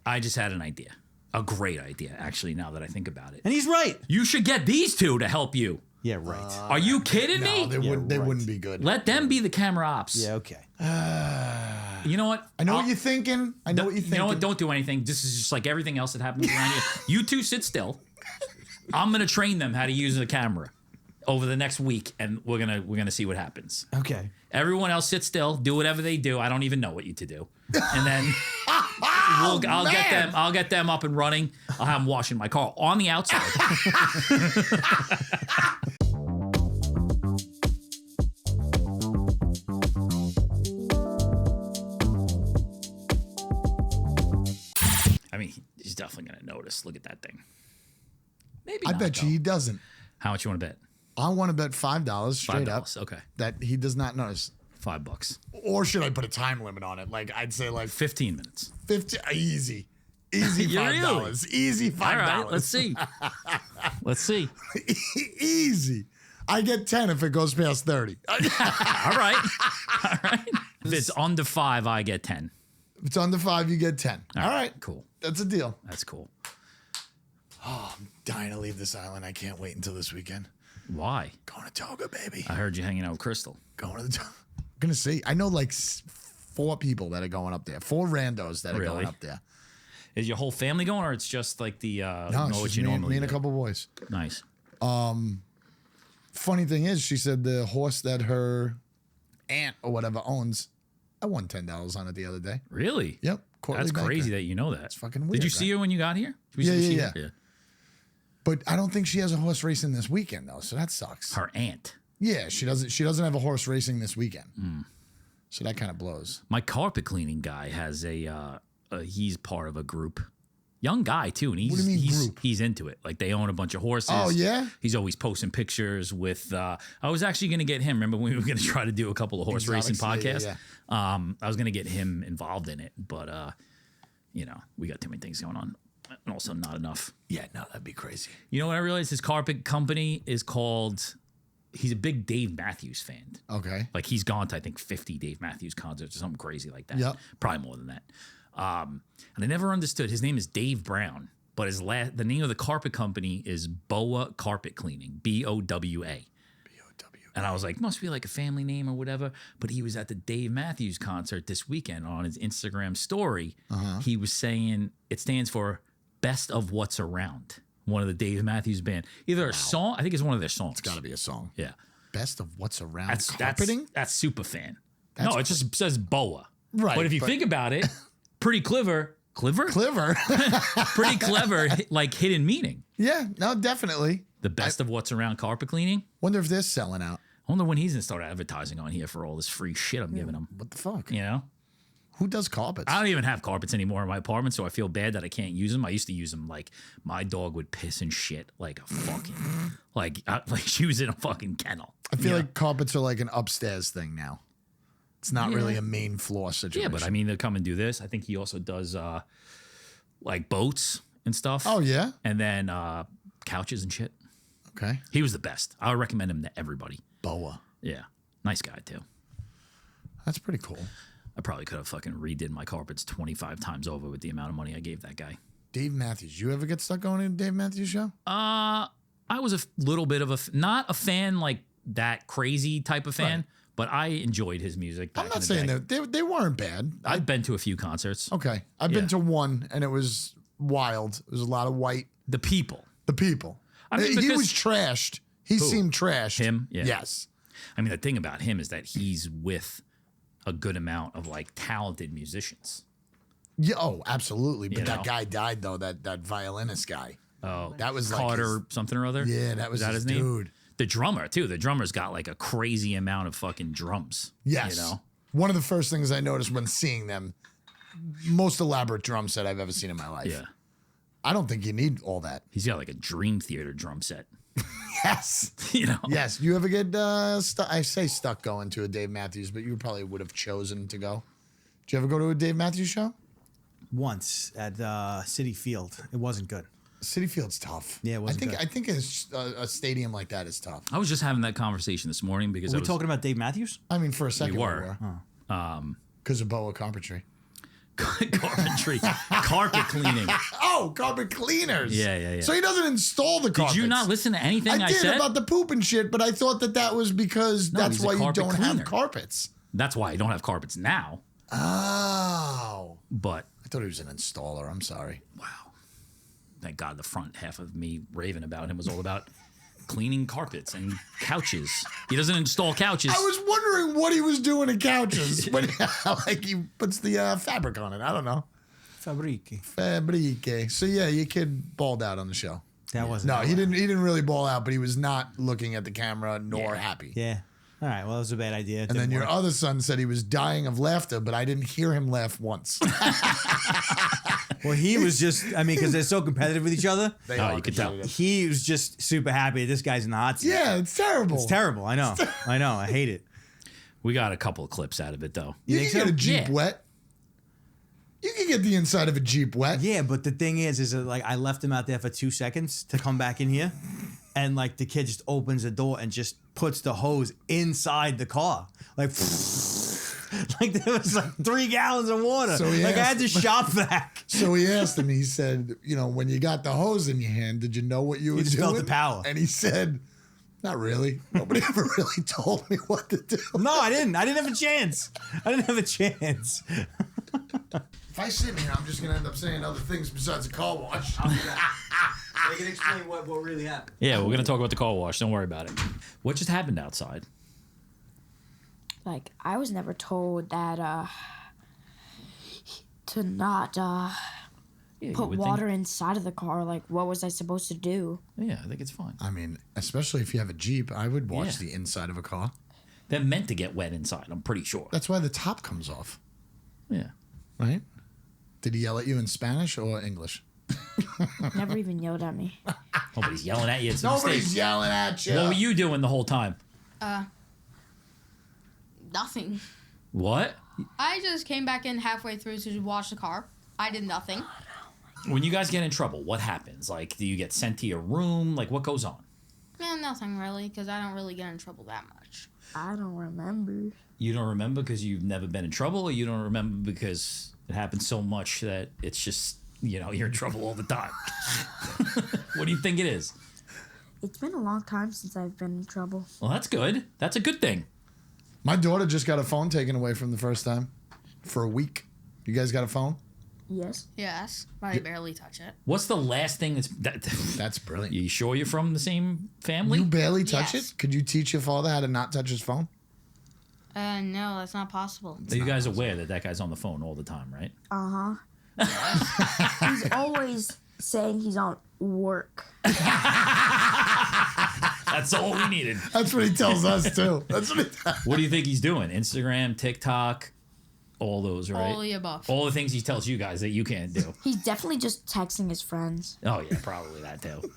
I just had an idea. A great idea, actually, now that I think about it. And he's right. You should get these two to help you. Yeah, right. Are you kidding me? They wouldn't be good. Let them be the camera ops. Yeah, okay. You know what? I know what you're thinking. You know what? Don't do anything. This is just like everything else that happens around you. You two sit still. I'm gonna train them how to use the camera over the next week, and we're gonna see what happens. Okay. Everyone else sit still. Do whatever they do. I don't even know what you to do, and then I'll get them up and running. I'll have them washing my car on the outside. I mean, he's definitely going to notice. Look at that thing. Maybe I not, bet you he doesn't. How much you want to bet? I want to bet $5 straight up. Okay. That he does not notice. $5. Or should I put a time limit on it? Like I'd say like 15 minutes. 50. Easy $5. Easy $5. All right, let's see. Let's see. Easy. I get 10 if it goes past 30. All right. If it's under 5, I get 10. If it's under 5, you get 10. All right. Cool. That's a deal. That's cool. Oh, I'm dying to leave this island. I can't wait until this weekend. Why? Going to Toga, baby. I heard you hanging out with Crystal. Going to the Toga. I'm going to see. I know like 4 people that are going up there. 4 randos that are going up there. Is your whole family going, or it's just like the No, it's just me and a couple boys. Nice. Funny thing is, she said the horse that her aunt or whatever owns, I won $10 on it the other day. Really? Yep. That's crazy that you know that. It's fucking weird. Did you see her when you got here? Yeah. But I don't think she has a horse racing this weekend though, so that sucks. Her aunt. Yeah, she doesn't. She doesn't have a horse racing this weekend, so that kind of blows. My carpet cleaning guy has he's part of a group. Young guy too, and What do you mean group? He's into it. Like they own a bunch of horses. Oh yeah, he's always posting pictures with. I was actually going to get him. Remember when we were going to try to do a couple of horse racing podcasts? Yeah. I was going to get him involved in it, but we got too many things going on, and also not enough. Yeah, no, that'd be crazy. You know what I realized? His carpet company is called. He's a big Dave Matthews fan. Okay, like he's gone to I think 50 Dave Matthews concerts or something crazy like that. Yep. Probably more than that. And I never understood. His name is Dave Brown, but the name of the carpet company is Boa Carpet Cleaning, BOWA. And I was like, must be like a family name or whatever. But he was at the Dave Matthews concert this weekend. On his Instagram story, he was saying it stands for Best of What's Around. One of the Dave Matthews band. Either a song, I think it's one of their songs. It's got to be a song. Yeah. Best of What's Around. That's carpeting. That's super fan. No, it just says Boa. Right. But if you think about it, pretty clever. Clever? Pretty clever, like hidden meaning. Yeah, no, definitely. The best of what's around carpet cleaning. Wonder if they're selling out. I wonder when he's going to start advertising on here for all this free shit I'm giving him. What the fuck? You know? Who does carpets? I don't even have carpets anymore in my apartment, so I feel bad that I can't use them. I used to use them like my dog would piss and shit like a fucking, like she was in a fucking kennel. I feel like carpets are like an upstairs thing now. It's not really a main floor situation. Yeah, but I mean, they'll come and do this. I think he also does like boats and stuff. Oh, yeah? And then couches and shit. Okay. He was the best. I would recommend him to everybody. Boa. Yeah. Nice guy, too. That's pretty cool. I probably could have fucking redid my carpets 25 times over with the amount of money I gave that guy. Dave Matthews. You ever get stuck going to a Dave Matthews show? I was a little bit of not a fan like that crazy type of fan, but I enjoyed his music back I'm not in the saying day. they weren't bad. I've been to a few concerts. Okay. I've been to one, and it was wild. It was a lot of white. The people. I mean, he was trashed. He seemed trashed. Him? Yeah. Yes. I mean, the thing about him is that he's with a good amount of like talented musicians. Yeah. Oh, absolutely. But You that know? guy died though. That violinist guy. Oh, That was like Carter something or other. Yeah, that was his name. dude. The drummer too. The drummer's got like a crazy amount of fucking drums. Yes. You know? One of the first things I noticed when seeing them, most elaborate drum set I've ever seen in my life. Yeah. I don't think you need all that. He's got like a Dream Theater drum set. Yes. You know? Yes. You ever get I say stuck going to a Dave Matthews, but you probably would have chosen to go. Did you ever go to a Dave Matthews show? Once at City Field. It wasn't good. City Field's tough. Yeah, it wasn't good. I think a stadium like that is tough. I was just having that conversation this morning because Are we talking about Dave Matthews? I mean, for a second We were. because of Boa Carpentry. Carpentry. Carpet cleaning. Oh, carpet cleaners. Yeah. So he doesn't install the carpets. Did you not listen to anything I did said? about the poop and shit, but I thought that was because No, that's he's a why you carpet don't cleaner. have carpets. That's why I don't have carpets now. Oh. But I thought he was an installer. I'm sorry. wow. Thank God the front half of me raving about him was all about cleaning carpets and couches. He doesn't install couches. I was wondering what he was doing to couches when like he puts the fabric on it. I don't know. Fabrique. Fabrique. So yeah, your kid balled out on the show. That wasn't. No, that he well. didn't really ball out, but he was not looking at the camera nor happy. Yeah. All right. Well, that was a bad idea. And then your other son said he was dying of laughter, but I didn't hear him laugh once. Well, he was just. I mean, because they're so competitive with each other. They Oh, are you could tell. competitive. He was just super happy. This guy's in the hot seat. Yeah, it's terrible. It's terrible. I know. I know. I hate it. We got a couple of clips out of it though. You think can get so? a Jeep Yeah. wet. You can get the inside of a Jeep wet. Yeah, but the thing is that like I left him out there for 2 seconds to come back in here, and like the kid just opens the door and just puts the hose inside the car, like like there was like 3 gallons of water. So he like I had asked- to shop vac. So he asked him, he said, you know, when you got the hose in your hand, did you know what you were just doing? felt the power. And he said, not really. Nobody ever really told me what to do. No, I didn't. I didn't have a chance. I didn't have a chance. If I sit here, I'm just going to end up saying other things besides a car wash. They can explain what really happened. Yeah, we're gonna talk about the car wash. Don't worry about it. What just happened outside? Like, I was never told that, to not, Yeah, you put would water inside of the car. Like, what was I supposed to do? Yeah, I think it's fine. I mean, especially if you have a Jeep, I would watch Yeah. the inside of a car. They're meant to get wet inside. I'm pretty sure. That's why the top comes off, Yeah. right? Did he yell at you in Spanish or English? Never even yelled at me. Nobody's yelling at you. It's a Nobody's mistake. yelling at you. What were you doing the whole time? Nothing. What? I just came back in halfway through to wash the car. I did nothing. When you guys get in trouble, what happens? Like, do you get sent to your room? Like, what goes on? Man, nothing really, because I don't really get in trouble that much. I don't remember. You don't remember because you've never been in trouble, or you don't remember because it happens so much that it's just, you know, you're in trouble all the time? What do you think it is? It's been a long time since I've been in trouble. Well, that's good. That's a good thing. My daughter just got a phone taken away from the first time for a week. You guys got a phone? Yes. Yes, but I barely touch it. What's the last thing that That's brilliant. you sure you're from the same family? You barely touch Yes. it? Could you teach your father how to not touch his phone? No, that's not possible. Are you guys aware that guy's on the phone all the time, right? He's always saying he's on work. That's all we needed. That's what he tells us, too. That's what he What do you think he's doing? Instagram, TikTok, all those, right? All the above. All the things he tells you guys that you can't do. He's definitely just texting his friends. Oh, yeah, probably that too.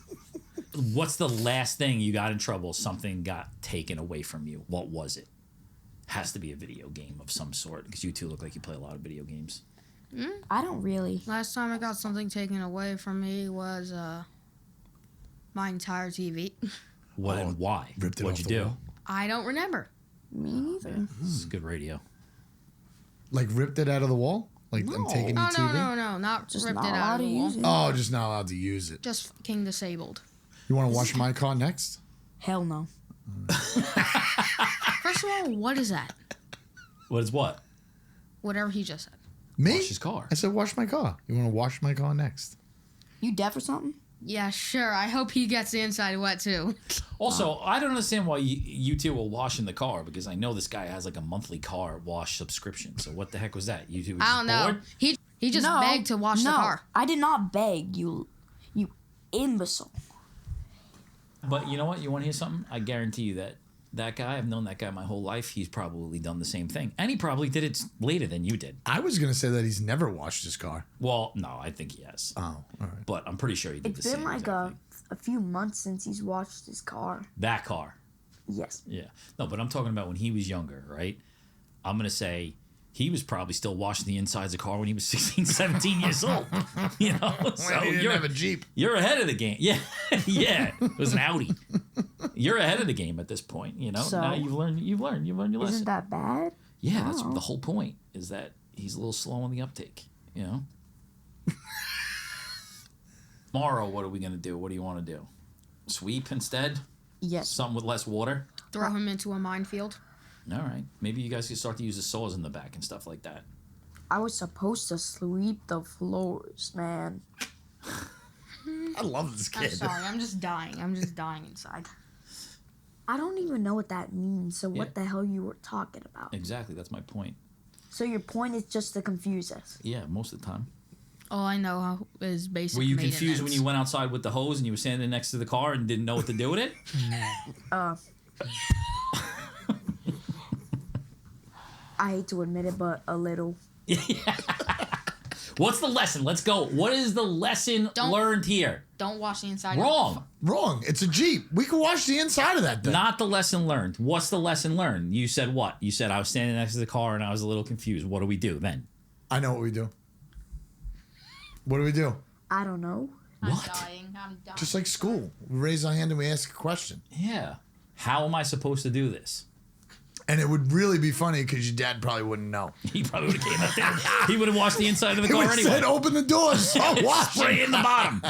What's the last thing you got in trouble? Something got taken away from you. What was it? Has to be a video game of some sort because you two look like you play a lot of video games. I don't really. Last time I got something taken away from me was my entire TV. What and why? ripped it What'd off you the do? wall. I don't remember. Me neither. This is good radio. Like ripped it out of the wall? Like I'm taking your Oh, TV? no, not Just ripped not it out allowed of to the wall. use it. Oh, just not allowed to use it. Just fucking disabled. You want to wash my car next? Hell no. First of all, what is that? What is what? Whatever he just said. Me? Wash his car. I said wash my car. You want to wash my car next? You deaf or something? Yeah, sure. I hope he gets the inside wet too. Also, I don't understand why you two will wash in the car because I know this guy has like a monthly car wash subscription. So what the heck was that? You two were I just don't know. bored? He just begged to wash the car. I did not beg you imbecile. But you know what? You want to hear something? I guarantee you that guy, I've known that guy my whole life. He's probably done the same thing. And he probably did it later than you did. I was going to say that he's never washed his car. Well, no, I think he has. Oh, all right. But I'm pretty sure he did It's the same been like exact thing. a few months since he's washed his car. That car. Yes. Yeah. No, but I'm talking about when he was younger, right? I'm going to say he was probably still washing the insides of the car when he was 16, 17 years old. You know? So When he didn't have a Jeep. You're ahead of the game. Yeah. Yeah. It was an Audi. You're ahead of the game at this point, you know? So- Now you've learned your lesson. Isn't that bad? Yeah, that's Wow. the whole point is that he's a little slow on the uptake. You know. Tomorrow, what are we gonna do? What do you want to do? Sweep instead? Yes. Something with less water? Throw him into a minefield. All right. Maybe you guys can start to use the saws in the back and stuff like that. I was supposed to sweep the floors, man. I love this I'm kid. sorry. I'm just dying. I'm just dying inside. I don't even know what that means, so Yeah. what the hell you were talking about? Exactly. That's my point. So your point is just to confuse us. Yeah, most of the time. All I know how is basic. Were you confused when maintenance. you went outside with the hose and you were standing next to the car and didn't know what to do with it? I hate to admit it, but a little. What's the lesson? Let's go. What is the lesson Don't- learned here? Don't wash the inside. Wrong. Wrong. It's a Jeep. We can wash the inside of that thing. Not the lesson learned. What's the lesson learned? You said what? You said I was standing next to the car and I was a little confused. What do we do then? I know what we do. What do we do? I don't know. I'm What? dying. I'm dying. Just like school. We raise our hand and we ask a question. Yeah. How am I supposed to do this? And it would really be funny because your dad probably wouldn't know. He probably would have came out there. He would have washed the inside of the He got would have anyway. said, open the doors. So watch Spray it. in the bottom.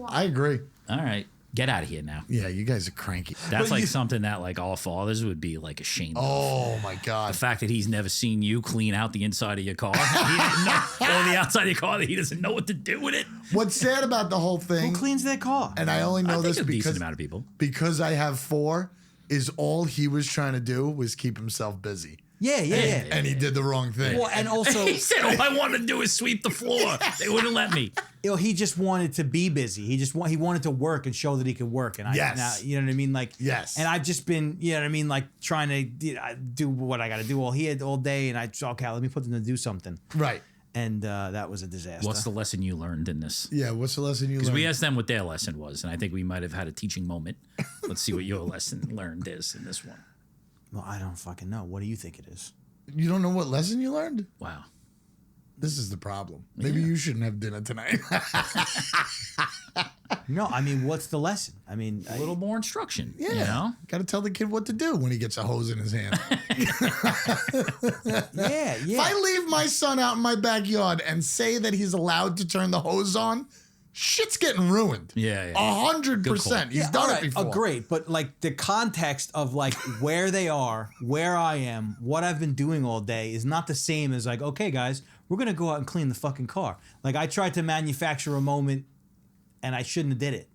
I agree. All right. Get out of here now. Yeah, you guys are cranky. That's like something that like all fathers would be like ashamed of. Oh, my God. The fact that he's never seen you clean out the inside of your car. He didn't know, or the outside of your car, that he doesn't know what to do with it. What's sad about the whole Who thing, cleans their car? and I only know I think this a decent because, amount of people. because I have 4, is all he was trying to do was keep himself busy. Yeah. And he did the wrong thing. Well, and also, He said, all I wanted to do is sweep the floor. They wouldn't let me. he just wanted to be busy. He wanted to work and show that he could work. And Yes. now, you know what I mean? Like, Yes. And I've just been, you know what I mean? Like trying to do what I got to do all day. And I said, okay, let me put them to do something. Right. And that was a disaster. What's the lesson you learned in this? Yeah, what's the lesson you Because learned? we asked them what their lesson was, and I think we might have had a teaching moment. Let's see what your lesson learned is in this one. Well, I don't fucking know. What do you think it is? You don't know what lesson you learned? Wow. This is the problem. Maybe you shouldn't have dinner tonight. No, I mean, what's the lesson? I mean, A little more instruction, Yeah. you know? Got to tell the kid what to do when he gets a hose in his hand. yeah. If I leave my son out in my backyard and say that he's allowed to turn the hose on, shit's getting ruined. Yeah. 100%. He's done it before. Great, but like the context of like where they are, where I am, what I've been doing all day is not the same as like, okay, guys, we're gonna go out and clean the fucking car. Like I tried to manufacture a moment, and I shouldn't have did it.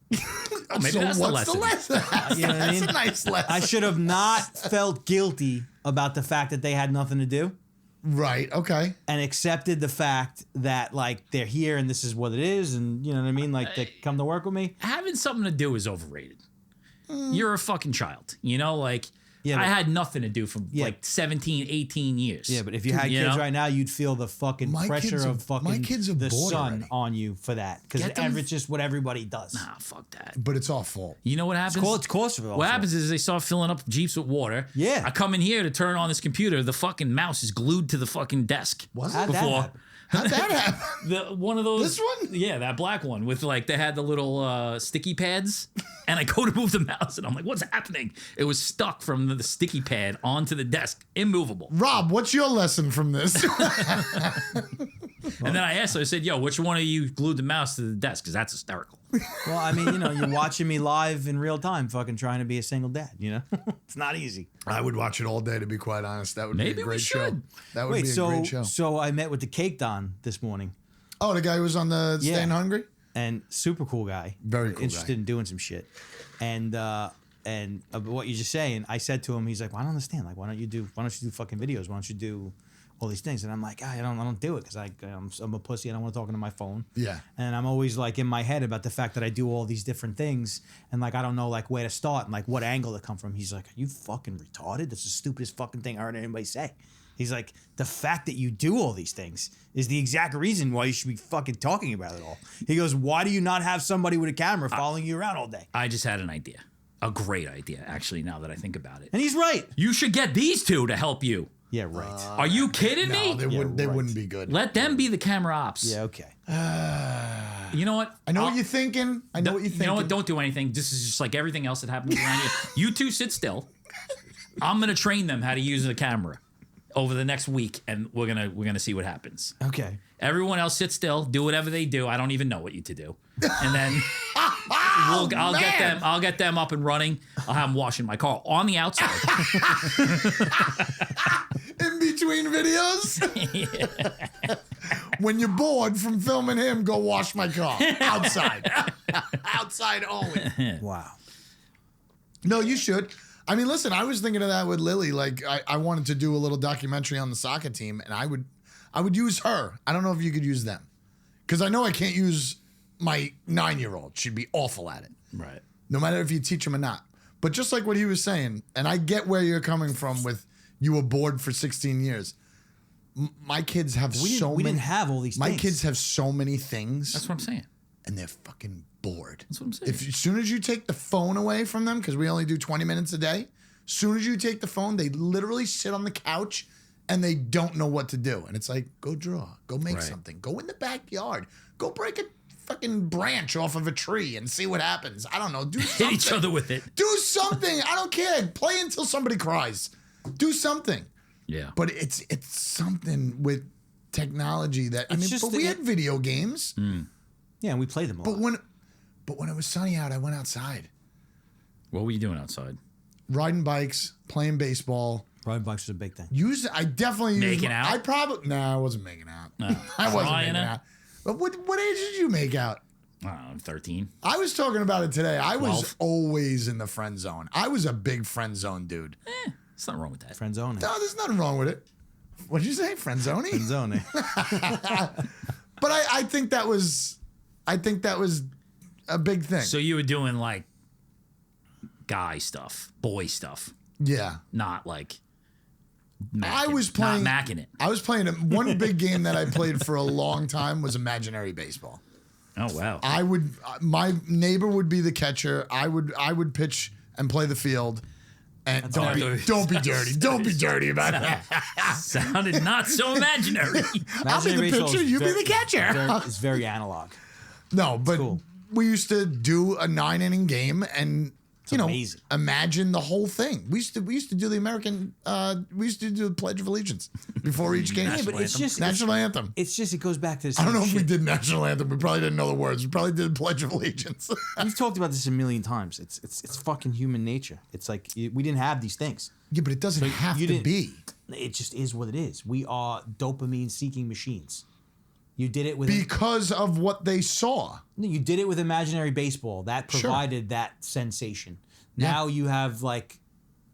Oh, maybe So that's what's the lesson. You know what I That's mean? a nice lesson. I should have not felt guilty about the fact that they had nothing to do, Right. Okay. and accepted the fact that like they're here and this is what it is, and you know what I mean. Like they come to work with me. Having something to do is overrated. You're a fucking child, you know? Like, Yeah, I but- had nothing to do for Yeah. like 17, 18 years. Yeah, but if you had kids know? right now, you'd feel the fucking My pressure kids are- of fucking my kids are the bored sun already. on you for that because Get them- it's just what everybody does. Nah, fuck that. But it's our fault. You know what happens? It's course What happens is they start filling up Jeeps with water. Yeah. I come in here to turn on this computer. The fucking mouse is glued to the fucking desk. Was How'd it? that Before happen? How'd that happen? the one of those. This one? Yeah, that black one with like they had the little sticky pads, and I go to move the mouse, and I'm like, "What's happening?" It was stuck from the sticky pad onto the desk, immovable. Rob, what's your lesson from this? And then I asked her, I said, "Yo, which one of you glued the mouse to the desk? Because that's hysterical." Well, I mean, you know, you're watching me live in real time, fucking trying to be a single dad. You know, it's not easy. I would watch it all day, to be quite honest. That would be Maybe a we great show. should. That would Wait, be a so great show. so I met with the Cake Don this morning, Oh, the guy who was on the Yeah. Staying Hungry? and super cool guy, Very cool interested guy. in doing some shit, and what you're just saying, I said to him, he's like, well, I don't understand. Like, why don't you do fucking videos? Why don't you do all these things? And I'm like, I don't do it because I'm a pussy. I don't want to talk into my phone. Yeah. And I'm always like in my head about the fact that I do all these different things, and like I don't know like where to start and like what angle to come from. He's like, are you fucking retarded? That's the stupidest fucking thing I heard anybody say. He's like, the fact that you do all these things is the exact reason why you should be fucking talking about it all. He goes, why do you not have somebody with a camera following you around all day? I just had an idea, a great idea, actually. Now that I think about it, And he's right. you should get these two to help you. Yeah, right. Are you kidding No, me? they right. wouldn't be good. Let them be the camera ops. Yeah, okay. You know what? I know what you're thinking. I know what you're You thinking. know what? Don't do anything. This is just like everything else that happens around you. You two sit still. I'm gonna train them how to use the camera. over the next week, and we're gonna see what happens. Okay. Everyone else sit still, do whatever they do. I don't even know what you to do, and then I'll get them up and running. I'll have them washing my car on the outside. In between videos? When you're bored from filming him, go wash my car. Outside. Outside only. Wow. No, you should. I mean, listen, I was thinking of that with Lily. Like, I wanted to do a little documentary on the soccer team, and I would use her. I don't know if you could use them. Because I know I can't use my 9-year-old. She'd be awful at it. Right. No matter if you teach him or not. But just like what he was saying, and I get where you're coming from with you were bored for 16 years. My kids have We didn't have all these My things. kids have so many things. That's what I'm saying. And they're fucking bored. That's what I'm saying. As soon as you take the phone away from them, because we only do 20 minutes a day, as soon as you take the phone, they literally sit on the couch and they don't know what to do. And it's like, go draw, go make Right. something, go in the backyard, go break a fucking branch off of a tree and see what happens. I don't know. Do something. Hit each other with it. Do something. I don't care. Play until somebody cries. Do something. Yeah. But it's something with technology that It's just but we the- had video games. Yeah, and we played them a lot. But when it was sunny out, I went outside. What were you doing outside? Riding bikes, playing baseball. Riding bikes was a big thing. I definitely used Making out? I probably I wasn't making out. No. I wasn't Trying making it? out. But what age did you make out? I don't know, 13. I was talking about it today. I was 12. always in the friend zone. I was a big friend zone dude. There's nothing wrong with that. Friend zone. No, there's nothing wrong with it. What did you say? Friend zoning? Friend zone. But I think that was a big thing. So you were doing like guy stuff, boy stuff, yeah. not like I was playing not macking it. I was playing one big game that I played for a long time was imaginary baseball. Oh wow. My neighbor would be the catcher. I would pitch and play the field. And don't be dirty. Don't be dirty about that. Sounded not so imaginary. I'll be the pitcher, you be the catcher. It's very analog. No, but cool. we used to do a 9-inning game and amazing. imagine the whole thing. We used to do the Pledge of Allegiance before each game. Yeah, but it's just National Anthem. It's just it goes back to the I same don't know if we shit. did National Anthem. We probably didn't know the words. We probably did Pledge of Allegiance. We've talked about this a million times. It's fucking human nature. It's like we didn't have these things. Yeah, but it doesn't have you to didn't- be. It just is what it is. We are dopamine seeking machines. You did it with Because of what they saw. you did it with imaginary baseball. That Sure. provided that sensation. Now you have like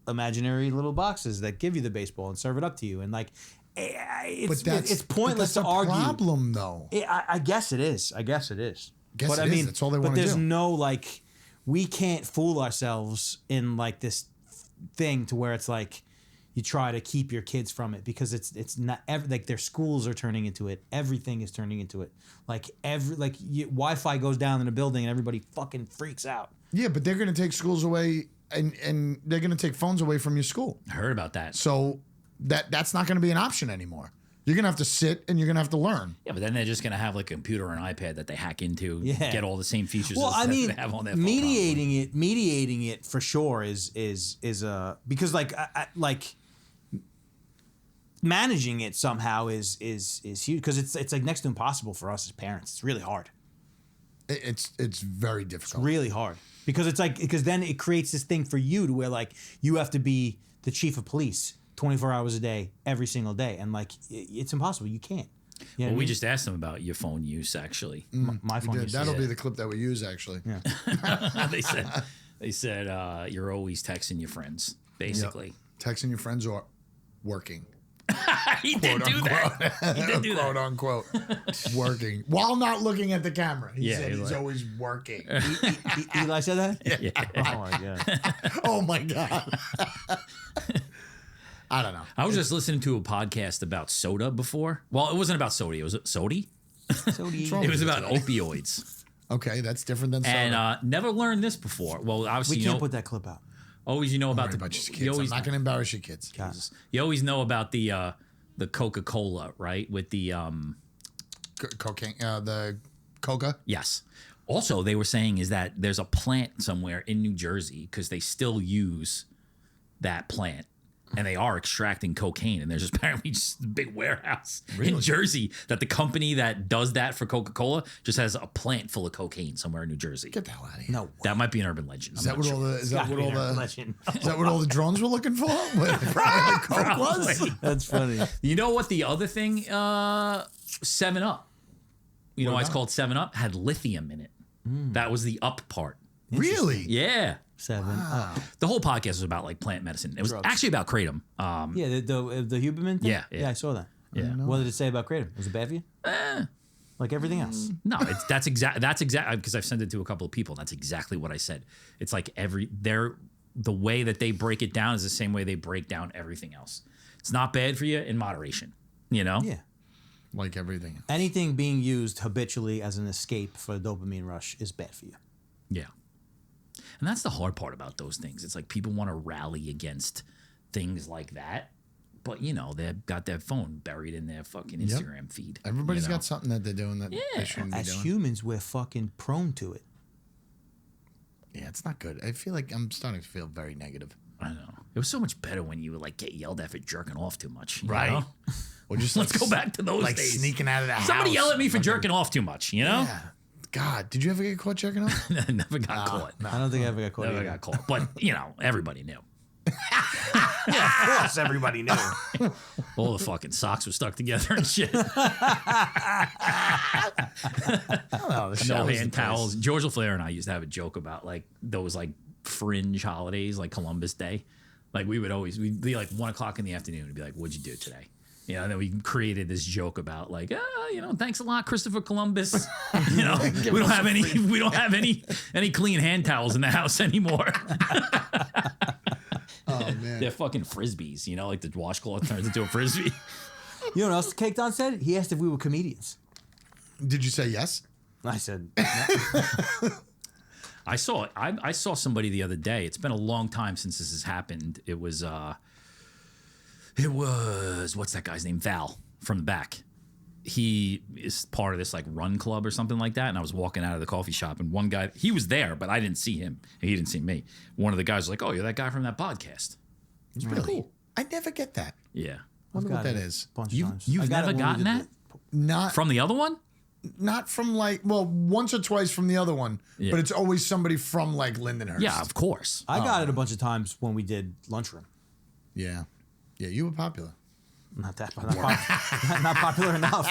imaginary little boxes that give you the baseball and serve it up to you, and like it's pointless but to that's argue. a problem, though. I guess it is. Guess but it I is. mean, That's all they but wanna there's do. no like, we can't fool ourselves in like this thing to where it's like you try to keep your kids from it because it's not like their schools are turning into it. Everything is turning into it. Like Wi-Fi goes down in a building and everybody fucking freaks out. Yeah, but they're going to take schools away and they're going to take phones away from your school. I heard about that. So that's not going to be an option anymore. You're going to have to sit and you're going to have to learn. Yeah, but then they're just gonna have like a computer or an iPad that they hack into, Yeah. get all the same features. Well, as I that mean, they have on their phone, mediating it for sure is because like managing it somehow is huge because it's like next to impossible for us as parents. It's really hard. It's very difficult. Really hard because it's like because then it creates this thing for you to where like you have to be the chief of police 24 hours a day every single day and like it's impossible. You can't. You know Well, what I we mean? just asked them about your phone use actually. my We phone. did. Is, That'll be the clip that we use, actually. yeah. they said you're always texting your friends, basically. Texting your friends or working. He did do that. He did do Quote that. unquote. Working. While not looking at the camera. He Yeah, said he's he's like- always working. Eli said that. Yeah. Oh my god. Oh, my God. I don't know. I was just listening to a podcast about soda before. Well, it wasn't about soda. It was sody. wrong It was with about opioids. Okay, that's different than soda. And never learned this before. Well, obviously, We you can't know, put that clip out. always you know about Worry the about your kids. you I'm always, not going to embarrass your kids. you always know about the Coca-Cola, right? With the Cocaine, the coca. yes. Also, they were saying is that there's a plant somewhere in New Jersey because they still use that plant and they are extracting cocaine. And there's just apparently just a big warehouse in Jersey that the company that does that for Coca-Cola just has a plant full of cocaine somewhere in New Jersey. Get the hell out of here. No, That might be an urban legend. Is that what all the drones were looking for? Probably. Coke was? that's funny. You know what the other thing, 7-Up. You know why it's called 7-Up? Had lithium in it. That was the up part. Really? Yeah. 7-Up. The whole podcast was about like plant medicine. It was actually about kratom. Yeah, the Huberman thing? Yeah. I saw that. Yeah. What did it say about kratom? Was it bad for you? Like everything else. No, that's exact because I've sent it to a couple of people. That's exactly what I said. It's like the way that they break it down is the same way they break down everything else. It's not bad for you in moderation, you know? Yeah. Like everything. Anything being used habitually as an escape for a dopamine rush is bad for you. Yeah. And that's the hard part about those things. It's like people want to rally against things like that, but you know, they've got their phone buried in their fucking Instagram feed. Everybody's got something that they're doing that they shouldn't be As doing. humans, we're fucking prone to it. Yeah, it's not good. I feel like I'm starting to feel very negative. I know. It was so much better when you would like get yelled at for jerking off too much. You Right. know? Or just Let's go back to those like days. sneaking out of the house. Somebody yell at me for jerking off too much, you know? Yeah. God, did you ever get caught jerking off? Never got caught. I don't think I ever got caught. Never either. got caught. But, you know, everybody knew. Of course, everybody knew. All the fucking socks were stuck together and shit. Oh, the No shower's the hand place. towels. George LaFleur and I used to have a joke about like those like fringe holidays like Columbus Day. Like we'd be like 1 o'clock in the afternoon and be like, what'd you do today? You know, and then we created this joke about like, you know, thanks a lot, Christopher Columbus. You know, we don't have any clean hand towels in the house anymore. Oh, man. They're fucking frisbees, you know, like the washcloth turns into a frisbee. You know what else Cake Don said? He asked if we were comedians. Did you say yes? I said, I saw somebody the other day. It's been a long time since this has happened. It was what's that guy's name? Val from the back. He is part of this like run club or something like that. And I was walking out of the coffee shop and one guy, he was there, but I didn't see him. And he didn't see me. One of the guys was like, "Oh, you're that guy from that podcast." It's pretty cool. I never get that. Yeah. Wonder what that is. a bunch of times. You've I got never it when we gotten did that? Not From the other one? not from like, well, once or twice from the other one, Yeah. but it's always somebody from like Lindenhurst. Yeah, of course. I got it a bunch of times when we did lunchroom. Yeah. Yeah, you were popular. Not that, not popular enough.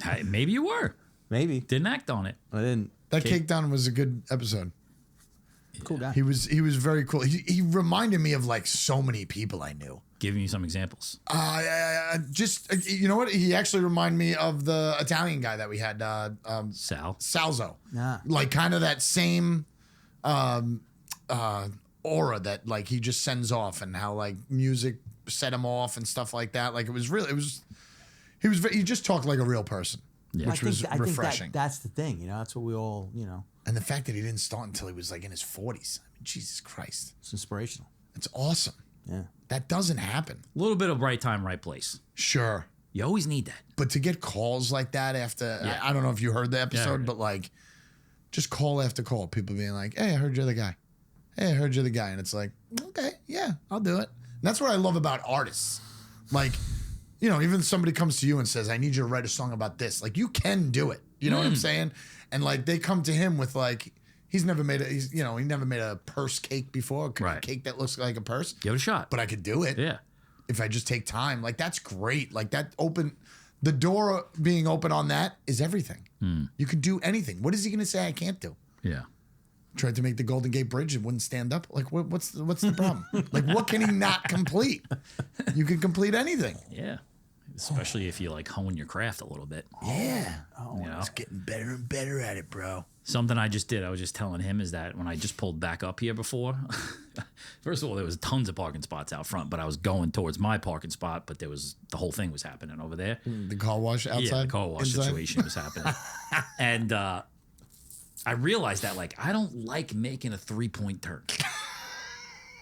Hey, maybe you were. Maybe Didn't act on it. I didn't. That Cake Down was a good episode. Cool guy. He was very cool. He reminded me of like so many people I knew. Give me some examples. Just you know what? He actually reminded me of the Italian guy that we had, Sal. Salzo. Yeah. Like kind of that same aura that like he just sends off, and how like music set him off and stuff like that. Like he just talked like a real person, which was refreshing. That's the thing, you know. That's what we all, you know. And the fact that he didn't start until he was like in his 40s. I mean, Jesus Christ. It's inspirational. It's awesome. Yeah. That doesn't happen. A little bit of right time, right place. Sure. You always need that. But to get calls like that after, Yeah. I don't know if you heard the episode, heard it. but like just call after call, people being like, "Hey, I heard you're the guy. Hey, I heard you're the guy." And it's like, okay, yeah, I'll do it. And that's what I love about artists. Like, you know, even if somebody comes to you and says, "I need you to write a song about this," like you can do it. You know what I'm saying? And like they come to him with like, he never made a purse cake before, a Right. cake that looks like a purse. Give it a shot. But I could do it. Yeah. If I just take time. Like that's great. Like the door being open on that is everything. You could do anything. What is he going to say I can't do? Yeah. Tried to make the Golden Gate Bridge, it wouldn't stand up. Like what's the problem? Like what can he not complete? You can complete anything. Yeah. Especially if you like hone your craft a little bit. Yeah. You know? It's getting better and better at it, bro. Something I just did, I was just telling him, is that when I just pulled back up here before, first of all, there was tons of parking spots out front, but I was going towards my parking spot, but the whole thing was happening over there. The car wash outside. Yeah, the car wash inside? situation was happening. And I realized that like I don't like making a 3-point turn.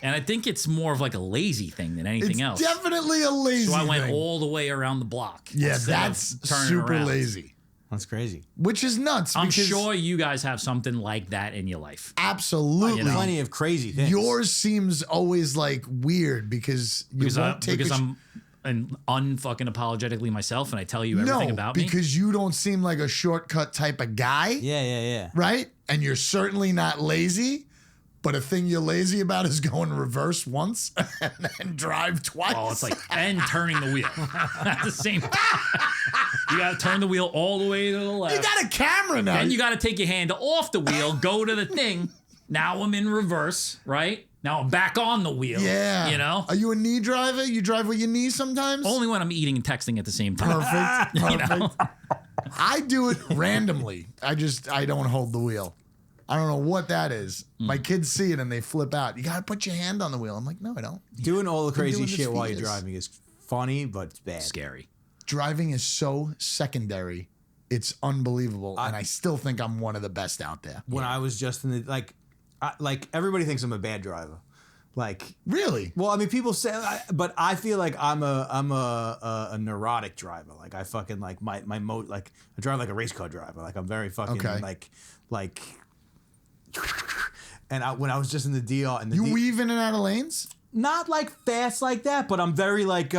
And I think it's more of like a lazy thing than anything It's else. definitely a lazy So I went thing. all the way around the block. Yeah, instead of that's turning super around. lazy. That's crazy. which is nuts. I'm because sure you guys have something like that in your life. absolutely. Plenty of crazy things. Yours seems always like weird because you won't take because a I'm an unfucking apologetically myself, and I tell you everything about me. because you don't seem like a shortcut type of guy, Yeah. right? And you're certainly not lazy. But a thing you're lazy about is going reverse once and then drive twice. Oh, it's like and turning the wheel at the same time. You got to turn the wheel all the way to the left. you got a camera now. Then you got to take your hand off the wheel, go to the thing. Now I'm in reverse, right? Now I'm back on the wheel. yeah. You know? Are you a knee driver? You drive with your knees sometimes? Only when I'm eating and texting at the same time. Perfect. You know? I do it randomly. I don't hold the wheel. I don't know what that is. My kids see it and they flip out. You got to put your hand on the wheel. I'm like, no, I don't. Doing all the crazy doing this shit for while you're years. driving is funny, but it's bad. Scary. Driving is so secondary. It's unbelievable. And I still think I'm one of the best out there. When I was just in the like everybody thinks I'm a bad driver. Like, Really? well, I mean, people say, but I feel like I'm a neurotic driver. Like I fucking like my like I drive like a race car driver. Like I'm very fucking Okay. like. And when I was just in the DR and You weave in and out of lanes? not like fast like that, but I'm very like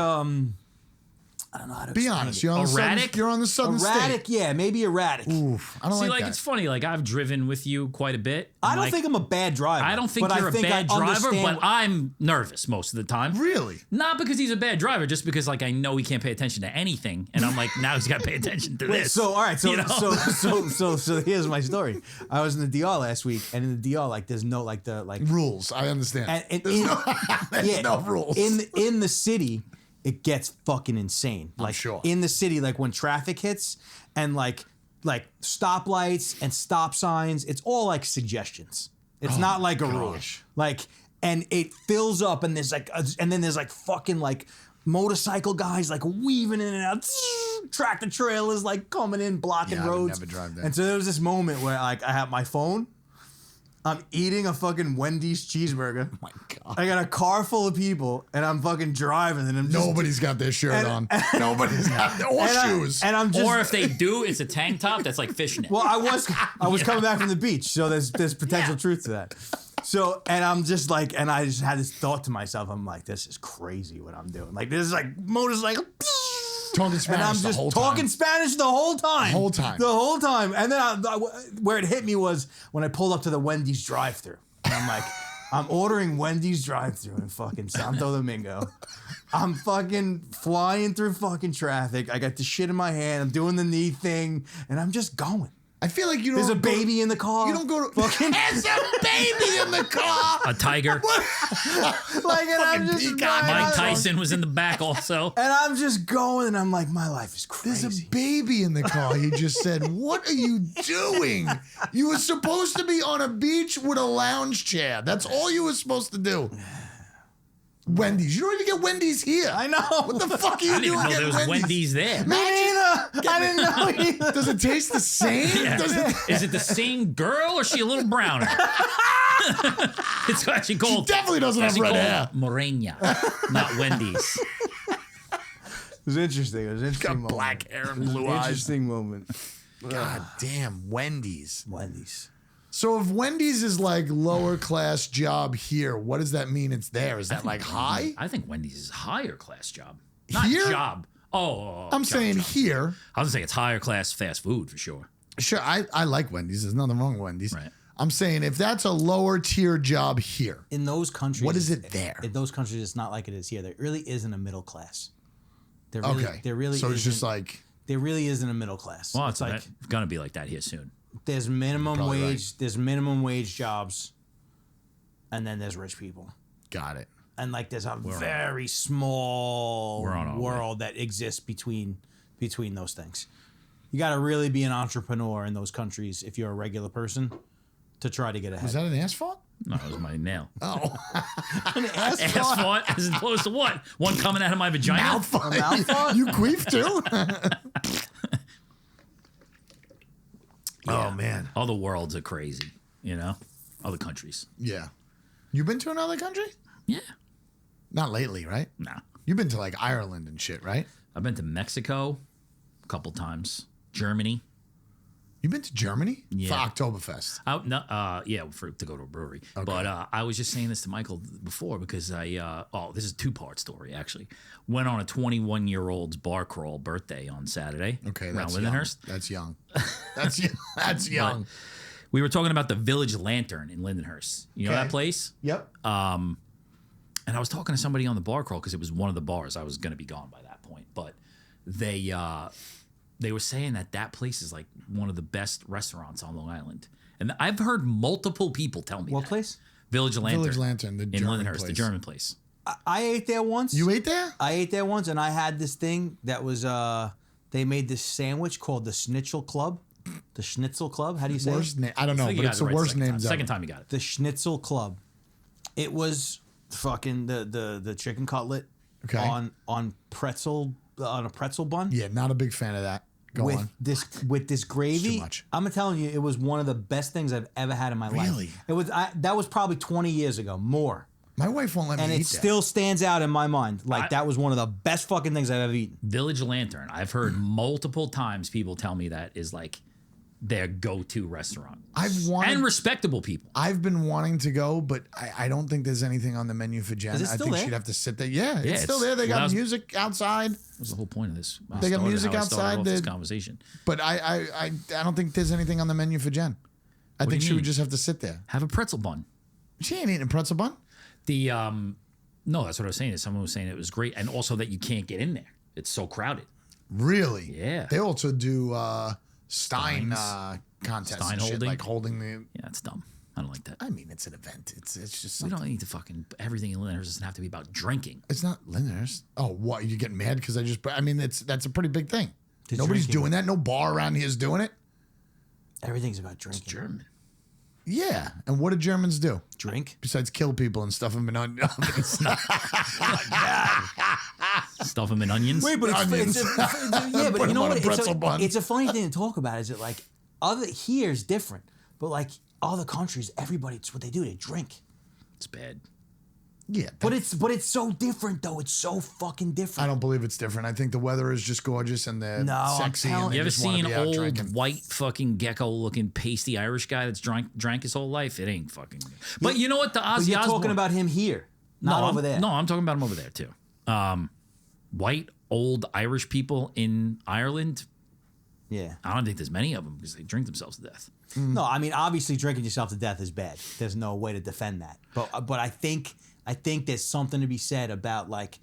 I don't know how to Be explain honest. it. Erratic? You're on the southern Erratic, state. yeah, maybe erratic. Oof. I don't See, like like, that. it's funny. Like, I've driven with you quite a bit. I don't Like, think I'm a bad driver. I don't think but you're I think a bad I driver, understand but I'm nervous most of the time. Really? Not because he's a bad driver, just because like I know he can't pay attention to anything, and I'm like, now he's got to pay attention to this. So all right, so You know? so here's my story. I was in the DR last week, and in the DR, like there's no like the like Rules. I understand. and There's no rules. in the city. It gets fucking insane. Like sure. in the city, like when traffic hits and like stoplights and stop signs, it's all like suggestions. It's not like a rule. gosh. Like, and it fills up, and there's like, and then there's like fucking like motorcycle guys like weaving in and out. Tractor trailers like coming in, blocking Yeah, I would roads. never drive that. And so there was this moment where like I have my phone. I'm eating a fucking Wendy's cheeseburger. Oh my God. I got a car full of people, and I'm fucking driving, and I'm just Nobody's got their shirt on. Nobody's got or shoes. and I'm just. or if they do, it's a tank top that's like fishnet. well, I was coming back from the beach, so there's potential truth to that. So, and I'm just like, and I just had this thought to myself. I'm like, this is crazy what I'm doing. Like, this is like motorcycle. Talking Spanish And I'm the just whole talking time. Spanish the whole time. The whole time. And then where it hit me was when I pulled up to the Wendy's drive-thru. And I'm like, I'm ordering Wendy's drive-thru in fucking Santo Domingo. I'm fucking flying through fucking traffic. I got the shit in my hand. I'm doing the knee thing. And I'm just going. I feel like you don't. There's a go to- baby in the car. You don't go to. Fucking There's a baby in the car. a tiger. like, and I'm fucking just peacock. going. Mike Tyson was in the back also. And I'm just going, and I'm like, my life is There's crazy. a baby in the car. He just said, "What are you doing? You were supposed to be on a beach with a lounge chair. That's all you were supposed to do." Wendy's. You don't even get Wendy's here. I know. What the fuck are you I didn't doing even know getting there was Wendy's there. Me neither. I didn't know either. Does it taste the same? Yeah. Does it? Is it the same girl or is she a little browner? It's actually She called. definitely doesn't have actually red hair. called Morena, not Wendy's. It was interesting. It was an interesting Got moment. black hair and blue eyes. Interesting moment. God damn, Wendy's. Wendy's. So if Wendy's is like lower class job here, what does that mean it's there? Is that like high? I think Wendy's is a higher class job. Not Here? job. Oh, I'm job, saying job. here. I was saying it's higher class fast food for sure. Sure, I like Wendy's. There's nothing wrong with Wendy's. Right. I'm saying if that's a lower tier job here, In those countries, what is it there? In those countries, it's not like it is here. There really isn't a middle class. There really, Okay. There really. So it's just isn't- like there really isn't a middle class. Well, it's like it's gonna be like that here soon. there's minimum Probably wage. right. There's minimum wage jobs, and then there's rich people. got it. And like there's a very small We're on our world that exists between those things. You got to really be an entrepreneur in those countries if you're a regular person to try to get ahead. Was that an asphalt? No, it was my nail. Oh, Ass fart as opposed to what? One coming out of my vagina? mouth fart. mouth fart? You queef too? Oh man. All the worlds are crazy, you know? Other countries. Yeah. You been to another country? Yeah. Not lately, right? Nah. You've been to like Ireland and shit, right? I've been to Mexico a couple times. Germany. You've been to Germany Yeah. for Oktoberfest? To go to a brewery. But I was just saying this to Michael before because this is a two-part story actually. Went on a 21-year-old's bar crawl birthday on Saturday. Okay, around that's Lindenhurst. young. That's young. That's young. That's young. We were talking about the Village Lantern in Lindenhurst. You know that place? Yep. And I was talking to somebody on the bar crawl because it was one of the bars. I was going to be gone by that point, but they were saying that place is like one of the best restaurants on Long Island. And I've heard multiple people tell me What that. place? Village Lantern. Village Lantern, the in German Lindenhurst, place. the German place. I ate there once. You ate there? I ate there once, and I had this thing that was they made this sandwich called the Schnitzel Club. The Schnitzel Club? How do you say Worst it? name. I don't know, think you but got it's it the right worst second name time. ever. Second time you got it. The Schnitzel Club. It was fucking the chicken cutlet Okay. on a pretzel bun. Yeah, not a big fan of that. Go with on. this gravy. too much. I'm telling you, it was one of the best things I've ever had in my life. Really? It was. That was probably 20 years ago, more, My wife won't let and me it eat that. still stands out in my mind. Like that was one of the best fucking things I've ever eaten. Village Lantern. I've heard multiple times people tell me that is like their go-to restaurant. And respectable people. I've been wanting to go, but I don't think there's anything on the menu for Jen. Is it I still think there? she'd have to sit there. Yeah, Yeah, it's still it's- there. They well, got that was- music outside, That was the whole point of this. They got music how I started outside, off this they- conversation. but I don't think there's anything on the menu for Jen. I do think you she would mean? just have to sit there. Have a pretzel bun. She ain't eating a pretzel bun. No, that's what I was saying. Someone was saying it was great, and also that you can't get in there. It's so crowded. Really? Yeah. They also do Stein contests Stein and shit, holding? like holding the. Yeah, that's dumb. I don't like that. I mean, it's an event. It's just We something. don't need to fucking everything in Lindenhurst doesn't have to be about drinking. It's not Lindenhurst. Oh, what? You getting mad because I just? I mean, that's a pretty big thing. The Nobody's drinking. doing that. No bar around here is doing it. Everything's about drinking. German. Yeah. And what do Germans do Drink. besides kill people and stuff them in ovens? Stuff them in onions. Wait, but Onions. yeah, Put but you 'em know on a what? It's pretzel bun. it's a funny thing to talk about. Is it like here's different, but like other countries, everybody, it's what they do. They drink. It's bad. Yeah. But it's so different though. It's so fucking I different. don't believe it's different. I think the weather is just gorgeous and they're No, I'm sexy. telling And they You ever just wanna seen be out old drinking. white fucking gecko-looking pasty Irish guy that's drank his whole life? It ain't fucking. But you know what? The But Ozzy you're Osbourne. talking about him here, not over there. No, I'm talking about him over there too. White old Irish people in Ireland. Yeah. I don't think there's many of them because they drink themselves to death. No, I mean obviously drinking yourself to death is bad. There's no way to defend that. But I think there's something to be said about like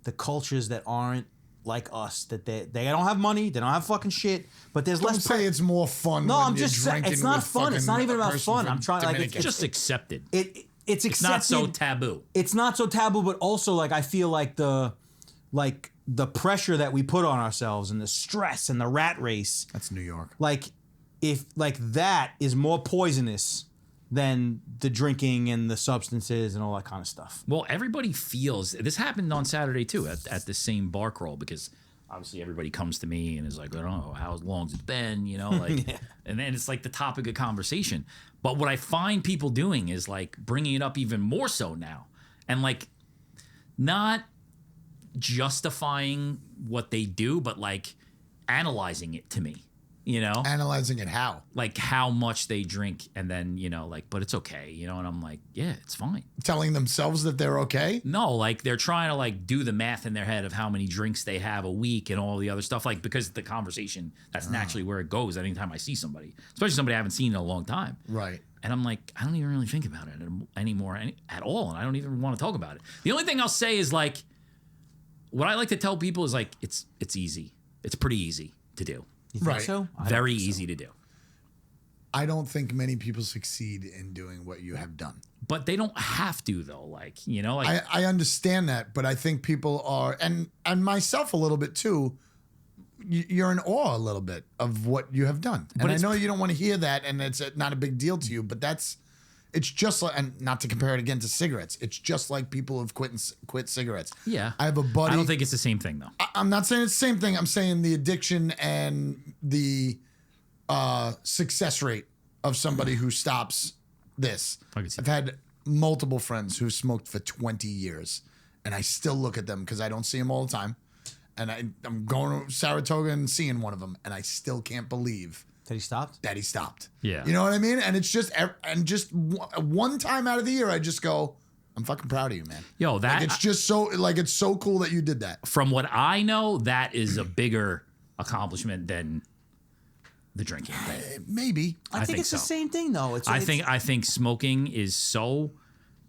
the cultures that aren't like us, that they don't have money, they don't have fucking shit, but there's Don't less. say it's more fun. No, when I'm you're just saying drinking it's not with fun. It's not fucking even a about person fun. from I'm trying like Dominican. Just accepted. it's It's not so accepted. taboo. It's not so taboo, but also like I feel like the pressure that we put on ourselves and the stress and the rat race, That's New York. like if like that is more poisonous than the drinking and the substances and all that kind of stuff. Well, everybody feels this happened on Saturday too at the same bar crawl because obviously everybody comes to me and is like, I don't know how long's it been, you know, like, and then it's like the topic of conversation. But what I find people doing is like bringing it up even more so now, and like not justifying what they do, but like analyzing it to me, you know. Analyzing it how? Like how much they drink and then, you know, like, but it's okay, you know, and I'm like, yeah, it's fine. Telling themselves that they're okay? No, like they're trying to like do the math in their head of how many drinks they have a week and all the other stuff, like because the conversation, that's naturally where it goes anytime I see somebody, especially somebody I haven't seen in a long time. Right. And I'm like, I don't even really think about it anymore at all, and I don't even want to talk about it. The only thing I'll say is like, what I like to tell people is like, it's easy. It's pretty easy to do. You think Right. so? I don't Very think so. easy to do. I don't think many people succeed in doing what you have done. But they don't have to though. Like, you know, like I understand that, but I think people are, and myself a little bit too, you're in awe a little bit of what you have done. And I it's- know you don't want to hear that, and it's not a big deal to you, but it's just like, and not to compare it again to cigarettes, it's just like people who've quit cigarettes. yeah. I have a buddy. I don't think it's the same thing though. I'm not saying it's the same thing. I'm saying the addiction and the success rate of somebody who stops this. I can see I've had multiple friends who smoked for 20 years, and I still look at them because I don't see them all the time. And I'm going to Saratoga and seeing one of them, and I still can't believe That he stopped? That he stopped. Yeah. You know what I mean? And it's just, and just one time out of the year, I just go, I'm fucking proud of you, man. Yo, that Like, it's just so, like, it's so cool that you did that. from what I know, that is a bigger accomplishment than the drinking thing. Maybe. I think it's the same thing, though. I think smoking is so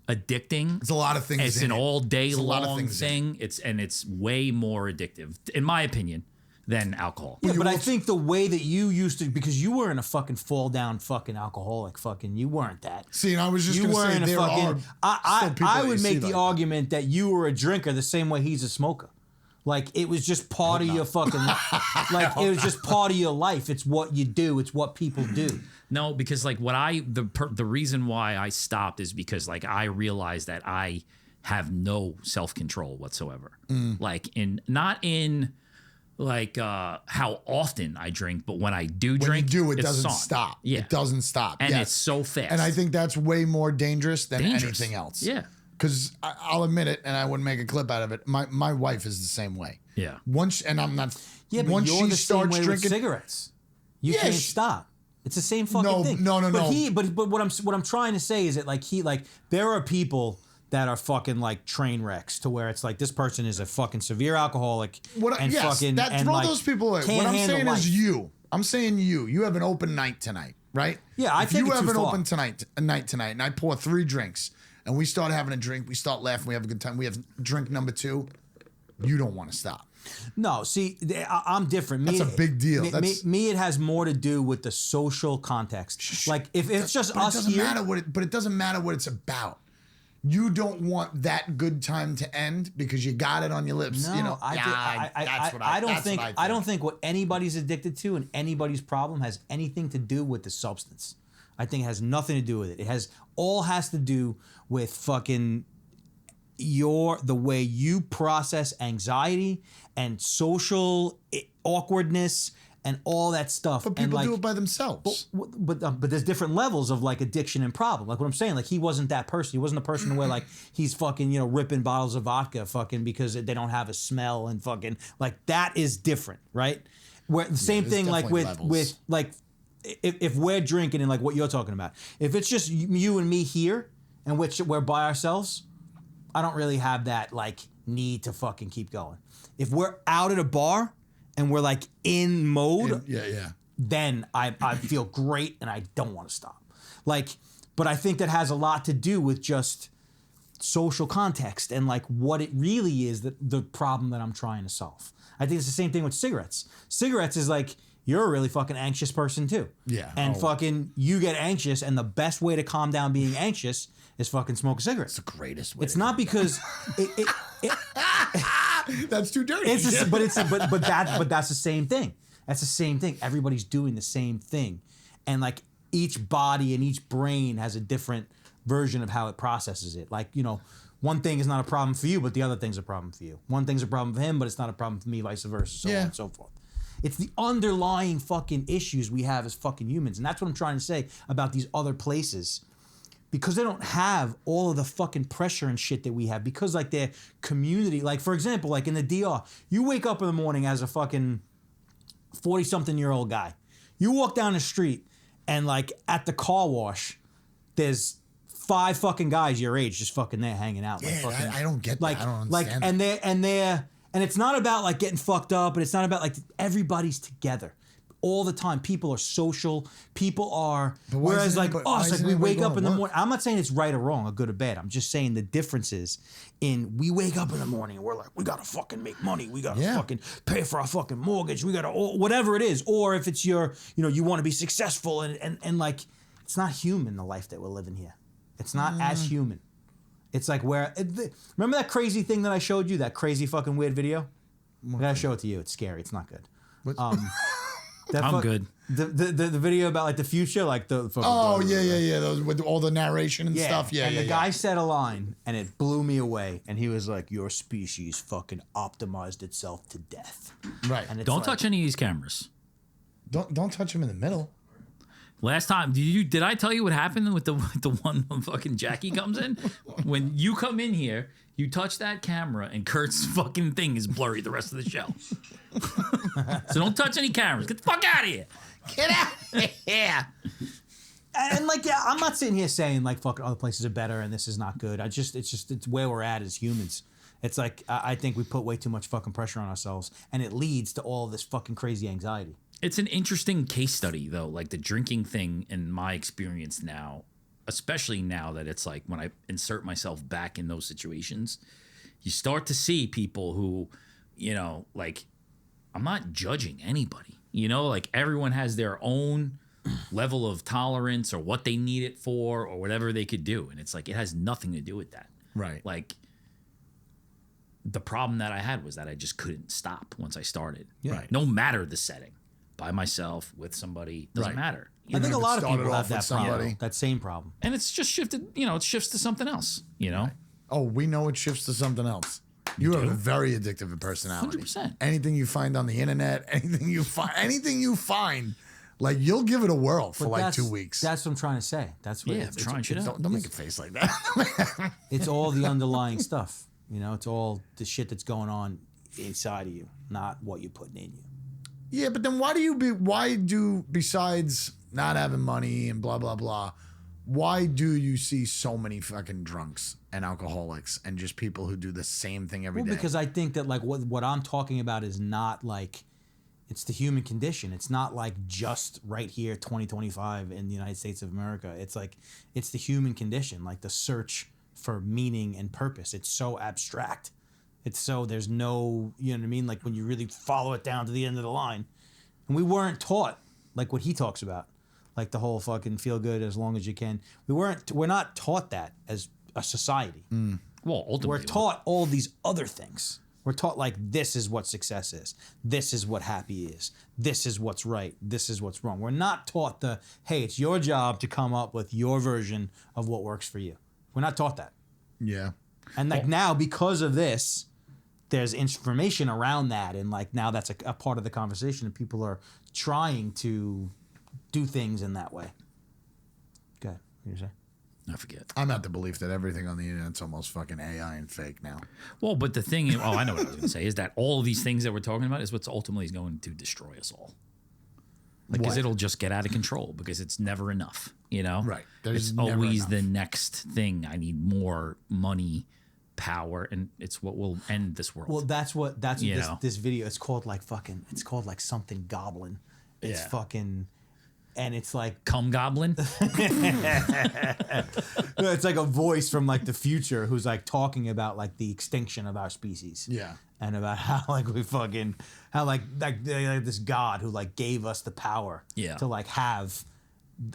addicting. It's a lot of things. It's in an it. all day It's a lot of long things in it. thing. It's way more addictive, in my opinion, than alcohol. Yeah, you but I won't- think the way that you used to, because you weren't a fucking fall down fucking alcoholic, fucking, you weren't that. See, and I was just You going to say, weren't a there are fucking. still I people that would you make see the like that. argument that you were a drinker the same way he's a smoker. Like it was just part of your fucking. Like it was just part of your life. It's what you do. It's what people do. No, because like the reason why I stopped is because like I realized that I have no self control whatsoever. Like not in like how often I drink, but when I do When drink, you do, it it's doesn't on. stop. Yeah, It doesn't stop. and Yes. it's so fast. And I think that's way more dangerous than Dangerous. anything else. Yeah. Because I'll admit it, and I wouldn't make a clip out of it. My wife is the same way. Yeah. Once, and I'm not. Yeah, but once you're she the same starts way with drinking, cigarettes. You Yeah, can't sh- stop. It's the same fucking No, thing. no, But what I'm trying to say is that like there are people that are fucking like train wrecks to where it's like this person is a fucking severe alcoholic. And yes, fucking that and throw like, those people away. can't What I'm handle saying life. is you. I'm saying you. You have an open night tonight, right? Yeah, I if take you it have too an far. open night tonight, and I pour 3 drinks, and we start having a drink, we start laughing, we have a good time. We have drink number 2. You don't want to stop. No, see, I'm different. Me, That's a big deal. Me, it has more to do with the social context. Like if it's just But us it doesn't here. matter but it doesn't matter what it's about. You don't want that good time to end because you got it on your lips. No, you know, I don't think what anybody's addicted to and anybody's problem has anything to do with the substance. I think it has nothing to do with it. It has to do with fucking the way you process anxiety and social awkwardness and all that stuff. But people do it by themselves. But there's different levels of like addiction and problem. Like what I'm saying, like he wasn't that person. He wasn't a person where like he's fucking, ripping bottles of vodka fucking because they don't have a smell and fucking like that is different, right? Where the same there's thing like definitely with levels. like if we're drinking and like what you're talking about. If it's just you and me here and we're by ourselves, I don't really have that like need to fucking keep going. If we're out at a bar and we're like in mode, Yeah. then I feel great and I don't want to stop. Like, but I think that has a lot to do with just social context and like what it really is the problem that I'm trying to solve. I think it's the same thing with cigarettes. Cigarettes is like, you're a really fucking anxious person too. Yeah. And Oh. fucking you get anxious and the best way to calm down being anxious is fucking smoke a cigarette. It's the greatest way. It's not because That's too dirty. but that's the same thing. That's the same thing. Everybody's doing the same thing, and like each body and each brain has a different version of how it processes it. Like one thing is not a problem for you, but the other thing's a problem for you. One thing's a problem for him, but it's not a problem for me, vice versa, so on and so forth. It's the underlying fucking issues we have as fucking humans, and that's what I'm trying to say about these other places. Because they don't have all of the fucking pressure and shit that we have. Because like their community, like for example, like in the DR, you wake up in the morning as a fucking 40-something-year-old guy. You walk down the street and like at the car wash, there's 5 fucking guys your age just fucking there hanging out. Yeah, like fucking, I don't get that. I don't understand and it's not about like getting fucked up, and it's not about like everybody's together. All the time, people are social. People are. why Whereas, isn't like anybody- us, why like isn't we anybody wake up going in to the work? morning. I'm not saying it's right or wrong, or good or bad. I'm just saying the differences in we wake up in the morning and we're like, we gotta fucking make money. We gotta fucking pay for our fucking mortgage. We gotta whatever it is. Or if it's your, you want to be successful and like, it's not human the life that we're living here. It's not as human. It's like remember that crazy thing that I showed you? That crazy fucking weird video. I gotta show it to you. It's scary. It's not good. I'm good. The video about like the future, like the fucking yeah. Those with all the narration and stuff. Yeah, and yeah. the guy said a line, and it blew me away. And he was like, "Your species fucking optimized itself to death." Right. And it's Don't like, touch any of these cameras. Don't touch him in the middle. Last time, did I tell you what happened with the one when fucking Jackie comes in? When you come in here, you touch that camera, and Kurt's fucking thing is blurry the rest of the show. So don't touch any cameras. Get the fuck out of here. Get out! Yeah. And like, yeah, I'm not sitting here saying like, fucking other places are better and this is not good. It's where we're at as humans. It's like, I think we put way too much fucking pressure on ourselves, and it leads to all this fucking crazy anxiety. It's an interesting case study, though, like the drinking thing in my experience now, especially now that it's like when I insert myself back in those situations, you start to see people who, you know, like, I'm not judging anybody, you know, like everyone has their own level of tolerance or what they need it for or whatever they could do. And it's like, it has nothing to do with that. Right. Like, the problem that I had was that I just couldn't stop once I started. Yeah. Right. No matter the setting, by myself, with somebody, doesn't Right. matter. I think a lot of started people off have with that problem, somebody. that same problem. And it's just shifted, you know, it shifts to something else, you know? Oh, we know it shifts to something else. You have a very addictive personality. 100%. Anything you find on the internet, anything you find, like you'll give it a whirl for But like that's- 2 weeks. That's what I'm trying to say. That's what Yeah, trying shit out. Don't make a face like that. it's all the underlying stuff. You know, it's all the shit that's going on inside of you, not what you're putting in you. Yeah, but then besides not having money and blah blah blah, why do you see so many fucking drunks and alcoholics and just people who do the same thing every day? Because I think that like what I'm talking about is not like, it's the human condition. It's not like just right here 2025 in the United States of America. It's like, it's the human condition, like the search for meaning and purpose. It's so abstract. It's so, there's no, you know what I mean? Like when you really follow it down to the end of the line. And we weren't taught like what he talks about, like the whole fucking feel good as long as you can. We're not taught that as a society. Well, ultimately, We're taught all these other things. We're taught like, this is what success is. This is what happy is. This is what's right. This is what's wrong. We're not taught hey, it's your job to come up with your version of what works for you. We're not taught that. yeah. And like now, because of this, there's information around that. And like now that's a part of the conversation, and people are trying to do things in that way. Good. What you say? I forget. I'm at the belief that everything on the internet's almost fucking AI and fake now. Well, but the thing, I know what I was going to say, is that all of these things that we're talking about is what's ultimately is going to destroy us all. Like, because What? it'll just get out of control because it's never enough, you know? Right. There's It's never always enough. the next thing. I need more money, power, and it's what will end this world. Well, that's what You this, know. this video, it's called like something goblin. It's Yeah. fucking, and it's like, Cum goblin? it's like a voice from like the future who's like talking about like the extinction of our species. Yeah. And about how like we fucking, how like this God who like gave us the power Yeah. to like have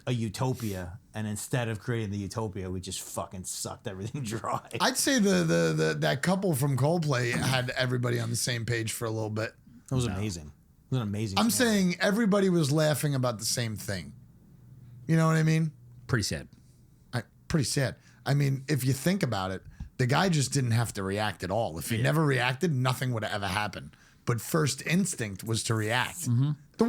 a utopia, and instead of creating the utopia, we just fucking sucked everything dry. I'd say that couple from Coldplay had everybody on the same page for a little bit. It was amazing. It was an amazing. I'm scenario. saying everybody was laughing about the same thing. You know what I mean? Pretty sad. Pretty sad. I mean, if you think about it, the guy just didn't have to react at all. If he never reacted, nothing would have ever happened. But first instinct was to react. Mm-hmm. The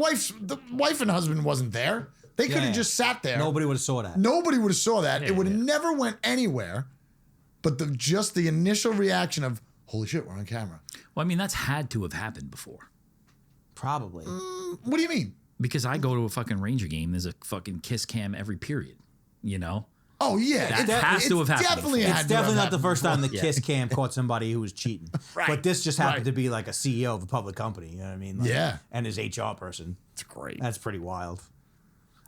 wife and husband wasn't there. They could have yeah. just sat there. Nobody would have saw that. Nobody would have saw that. It would have never went anywhere. But just the initial reaction of, holy shit, we're on camera. Well, I mean, that's had to have happened before. Probably. What do you mean? Because I go to a fucking Ranger game, there's a fucking kiss cam every period, you know? Oh, yeah. That has to have happened Definitely before. had It's to have definitely not the happened first time the before. Kiss Cam caught somebody who was cheating. Right, But this just happened right. to be like a CEO of a public company. You know what I mean? Like, Yeah. And his HR person. It's great. That's pretty wild.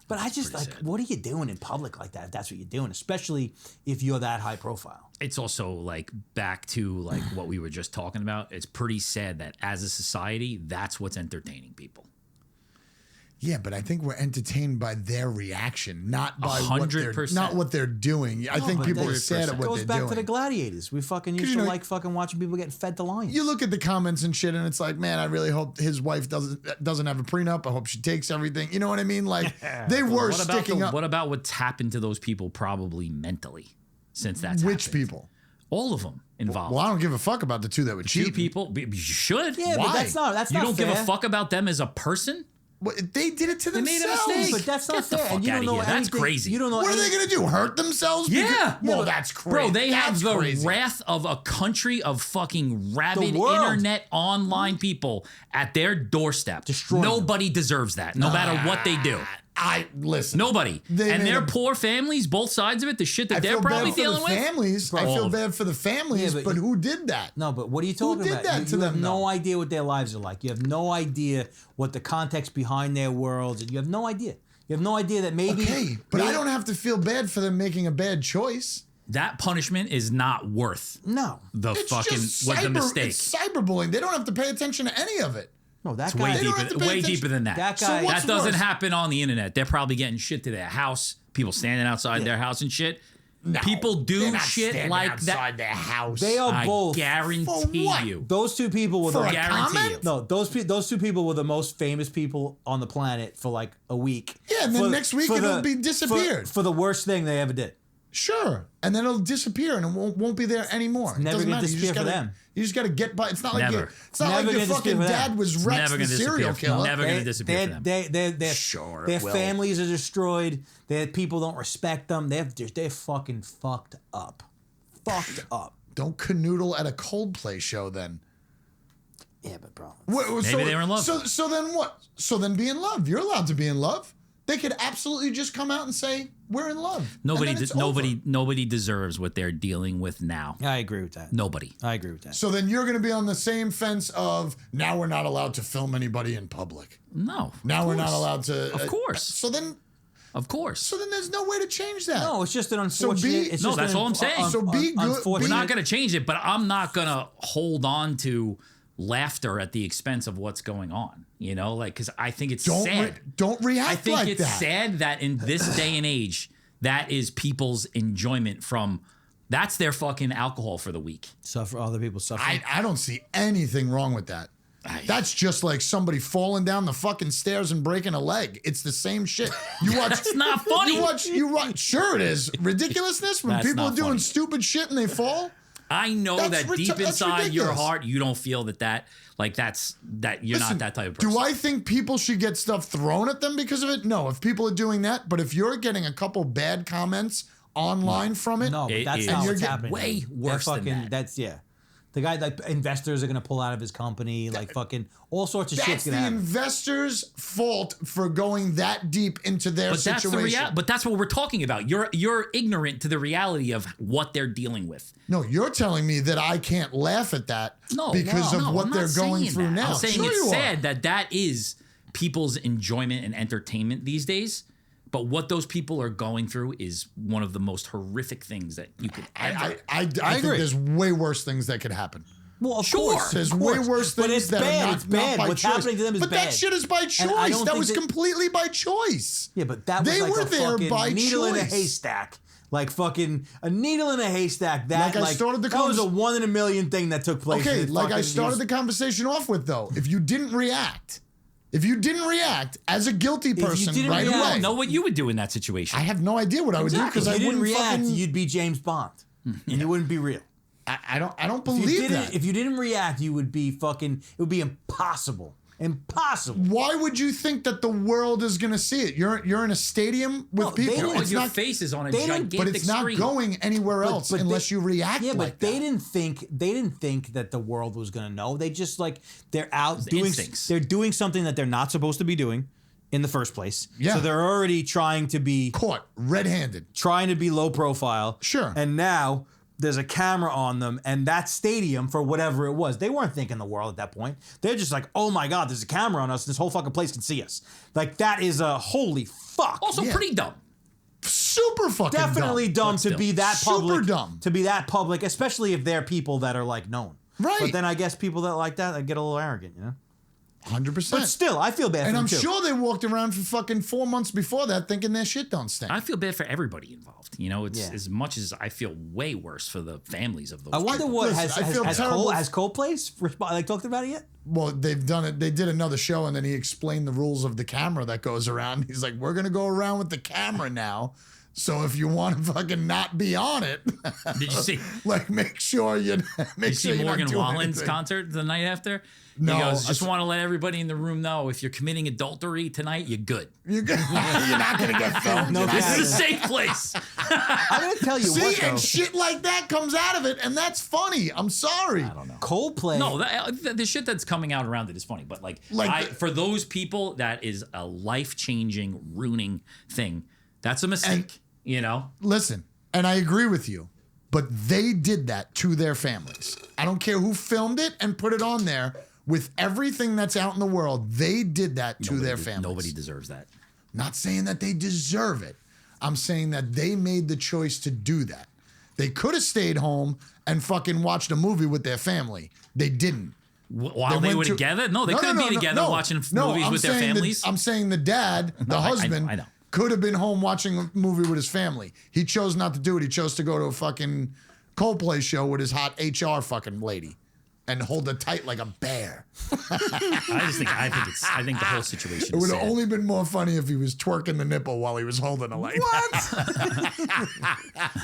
But I just pretty like, sad. what are you doing in public like that? If that's what you're doing, especially if you're that high profile. It's also like back to like what we were just talking about. It's pretty sad that as a society, that's what's entertaining people. Yeah, but I think we're entertained by their reaction, not by what they're 100%. not what they're doing. I think but people are that's- sad at It what goes they're back doing. to the gladiators. We fucking used you to know- like fucking watching people getting fed to lions. You look at the comments and shit, and it's like, man, I really hope his wife doesn't have a prenup. I hope she takes everything. You know what I mean? Like they were What about sticking up. what about what's happened to those people probably mentally since that's Which happened? people? All of them involved. Well, I don't give a fuck about the two that were Two cheating. people, you should. yeah, Why? but that's not You fair. don't give a fuck about them as a person? They did it to They made a themselves. mistake. But that's not Get the fair. fuck And you outta don't know here. That's anything. crazy. You don't know. What are they anything. going to do? Hurt themselves? Yeah. Well, that's crazy. Bro, they have That's the crazy. wrath of a country of fucking rabid world. internet online people at their doorstep. Destroying them. Nobody deserves that, no matter what they do. I listen. Nobody. They And made their a- poor families, both sides of it, the shit that I they're feel probably bad for dealing the with. families. I All feel of it. bad for the families, Yeah, but but who did that? No, but what are you talking did about? that you to you have them, no though? idea what their lives are like. You have no idea what the context behind their worlds. You have no idea. You have no idea that maybe. Okay, but maybe, I don't have to feel bad for them making a bad choice. That punishment is not worth No, the It's fucking just what the mistake. It's cyberbullying. They don't have to pay attention to any of it. no, that It's guy. way don't have to deeper, pay way attention. deeper than that. That So guy. what's That doesn't worse? happen on the internet. They're probably getting shit to their house. People standing outside their house and shit. No, People they're do not shit standing like outside that. their house. They are I both. guarantee For what? you. Those two people were For the a guarantee comment? you. no. Those two people were the most famous people on the planet for like a week. Yeah, and then For- next week for it'll be disappeared. for the worst thing they ever did. Sure, and then it'll disappear and it won't be there anymore. It never doesn't gonna matter. You just disappear for gotta- them. You just got to get by. It's not like Never. your, it's not Never like your gonna fucking disappear for dad them. was Rex never the gonna serial disappear. killer. Never gonna disappear for them. Sure, Their it will. families are destroyed. Their people don't respect them. They're fucking fucked up. Fucked up. Don't canoodle at a Coldplay show then. Yeah, but bro. Maybe they were in love. So then what? So then be in love. You're allowed to be in love. They could absolutely just come out and say we're in love. Nobody, And then it's nobody, over. nobody deserves what they're dealing with now. I agree with that. Nobody. I agree with that. So then you're going to be on the same fence of now we're not allowed to film anybody in public. No. Now of we're not course. allowed to. Of course. So then there's no way to change that. No, it's just an So unfortunate. be- it's No, just that's an all I'm saying. So be good- unfortunate- We're be- not going to change it, but I'm not going to hold on to laughter at the expense of what's going on. You know, like, because I think it's sad. Don't react I think like it's that. sad that in this day and age, that is people's enjoyment from. That's their fucking alcohol for the week. Suffer other people suffering. I don't see anything wrong with that. That's just like somebody falling down the fucking stairs and breaking a leg. It's the same shit. You watch. That's not funny. You watch. Sure, it is ridiculousness when That's people are not doing funny. stupid shit and they fall. I know That's that deep that's inside your ridiculous. heart, you don't feel that you're Listen, not that type of person. Do I think people should get stuff thrown at them because of it? No. If people are doing that, but if you're getting a couple bad comments online from it, no, but It that's is. not And you're what's getting happening. way They're worse than fucking, that. That's The guy, like investors are gonna pull out of his company, like fucking all sorts of shit's that's the gonna happen. investor's fault for going that deep into their But that's situation. the reality. But that's what we're talking about. You're ignorant to the reality of what they're dealing with. No, you're telling me that I can't laugh at that No, because of no, what I'm they're not going saying through that. now. I'm saying Sure it's you are. sad that is people's enjoyment and entertainment these days. But what those people are going through is one of the most horrific things that you could ever. I think agree. there's way worse things that could happen. Well, of Sure. course, There's of way course. worse But things it's that bad. are It's not bad. by What's choice. happening to them is but bad. that shit is by And I choice. don't That think was that- completely by choice. Yeah, but that was They like were a there fucking by needle in a choice. haystack. Like fucking a needle in a haystack. That Like I started the that was a convers- 1 in a million thing that took place. Okay, in like I fucking- started the conversation off with though. If you didn't react as a guilty person didn't right react- away, I don't know what you would do in that situation. I have no idea what I would do Exactly. because If I you didn't wouldn't react, fucking. you'd be James Bond, and you wouldn't be real. I don't If you believe didn't, that. if you didn't react, you would be fucking. It would be impossible. Impossible. Why would you think that the world is going to see it? You're in a stadium with No, they people. didn't- But It's your not, face is on a they didn't- gigantic but it's not screen. going anywhere else but unless they- you react. Yeah, but like they that. didn't think that the world was gonna know. They just like they're out doing instincts. they're doing something that they're not supposed to be doing in the first place. Yeah. So they're already trying to be Caught red-handed. low profile. Sure. And now there's a camera on them, and that stadium for whatever it was, they weren't thinking the world at that point. They're just like, oh my god, there's a camera on us. This whole fucking place can see us. Like that is a holy fuck. Also, Yeah. pretty dumb. Super fucking Definitely dumb but to still. be that Super public. dumb. To be that public, especially if they're people that are like known. Right. But then I guess people that like that get a little arrogant, you know. 100%. But still, I feel bad. And for I'm them too. sure they walked around for fucking 4 months before that thinking their shit don't stink. I feel bad for everybody involved. You know, it's Yeah. as much as I feel way worse for the families of those. I wonder people. what Listen, I feel has terrible. Coldplay's like talked about it yet? Well, they've done it. They did another show, and then he explained the rules of the camera that goes around. He's like, "We're gonna go around with the camera now. So if you want to fucking not be on it, Did you see? like make sure you make You sure see you're Morgan not doing Wallen's anything. concert the night after? No, He goes, I just s- want to let everybody in the room know if you're committing adultery tonight, you're good. You're not gonna get filmed. No, This is a Yeah. safe place. I'm gonna tell you See, what though. and shit like that comes out of it, and that's funny. I'm sorry. I don't know. Coldplay. No, the shit that's coming out around it is funny, but for those people, that is a life-changing, ruining thing. That's a mistake, you know? Listen, and I agree with you, but they did that to their families. I don't care who filmed it and put it on there. With everything that's out in the world, they did that to their families. Nobody deserves that. Not saying that they deserve it. I'm saying that they made the choice to do that. They could have stayed home and fucking watched a movie with their family. They didn't. While they went were to- together? No, they couldn't be together watching movies I'm with their saying families. I'm saying the dad, the husband, I know. could have been home watching a movie with his family. He chose not to do it. He chose to go to a fucking Coldplay show with his hot HR fucking lady and hold it tight like a bear. I think the whole situation It is would have sad. only been more funny if he was twerking the nipple while he was holding it like that.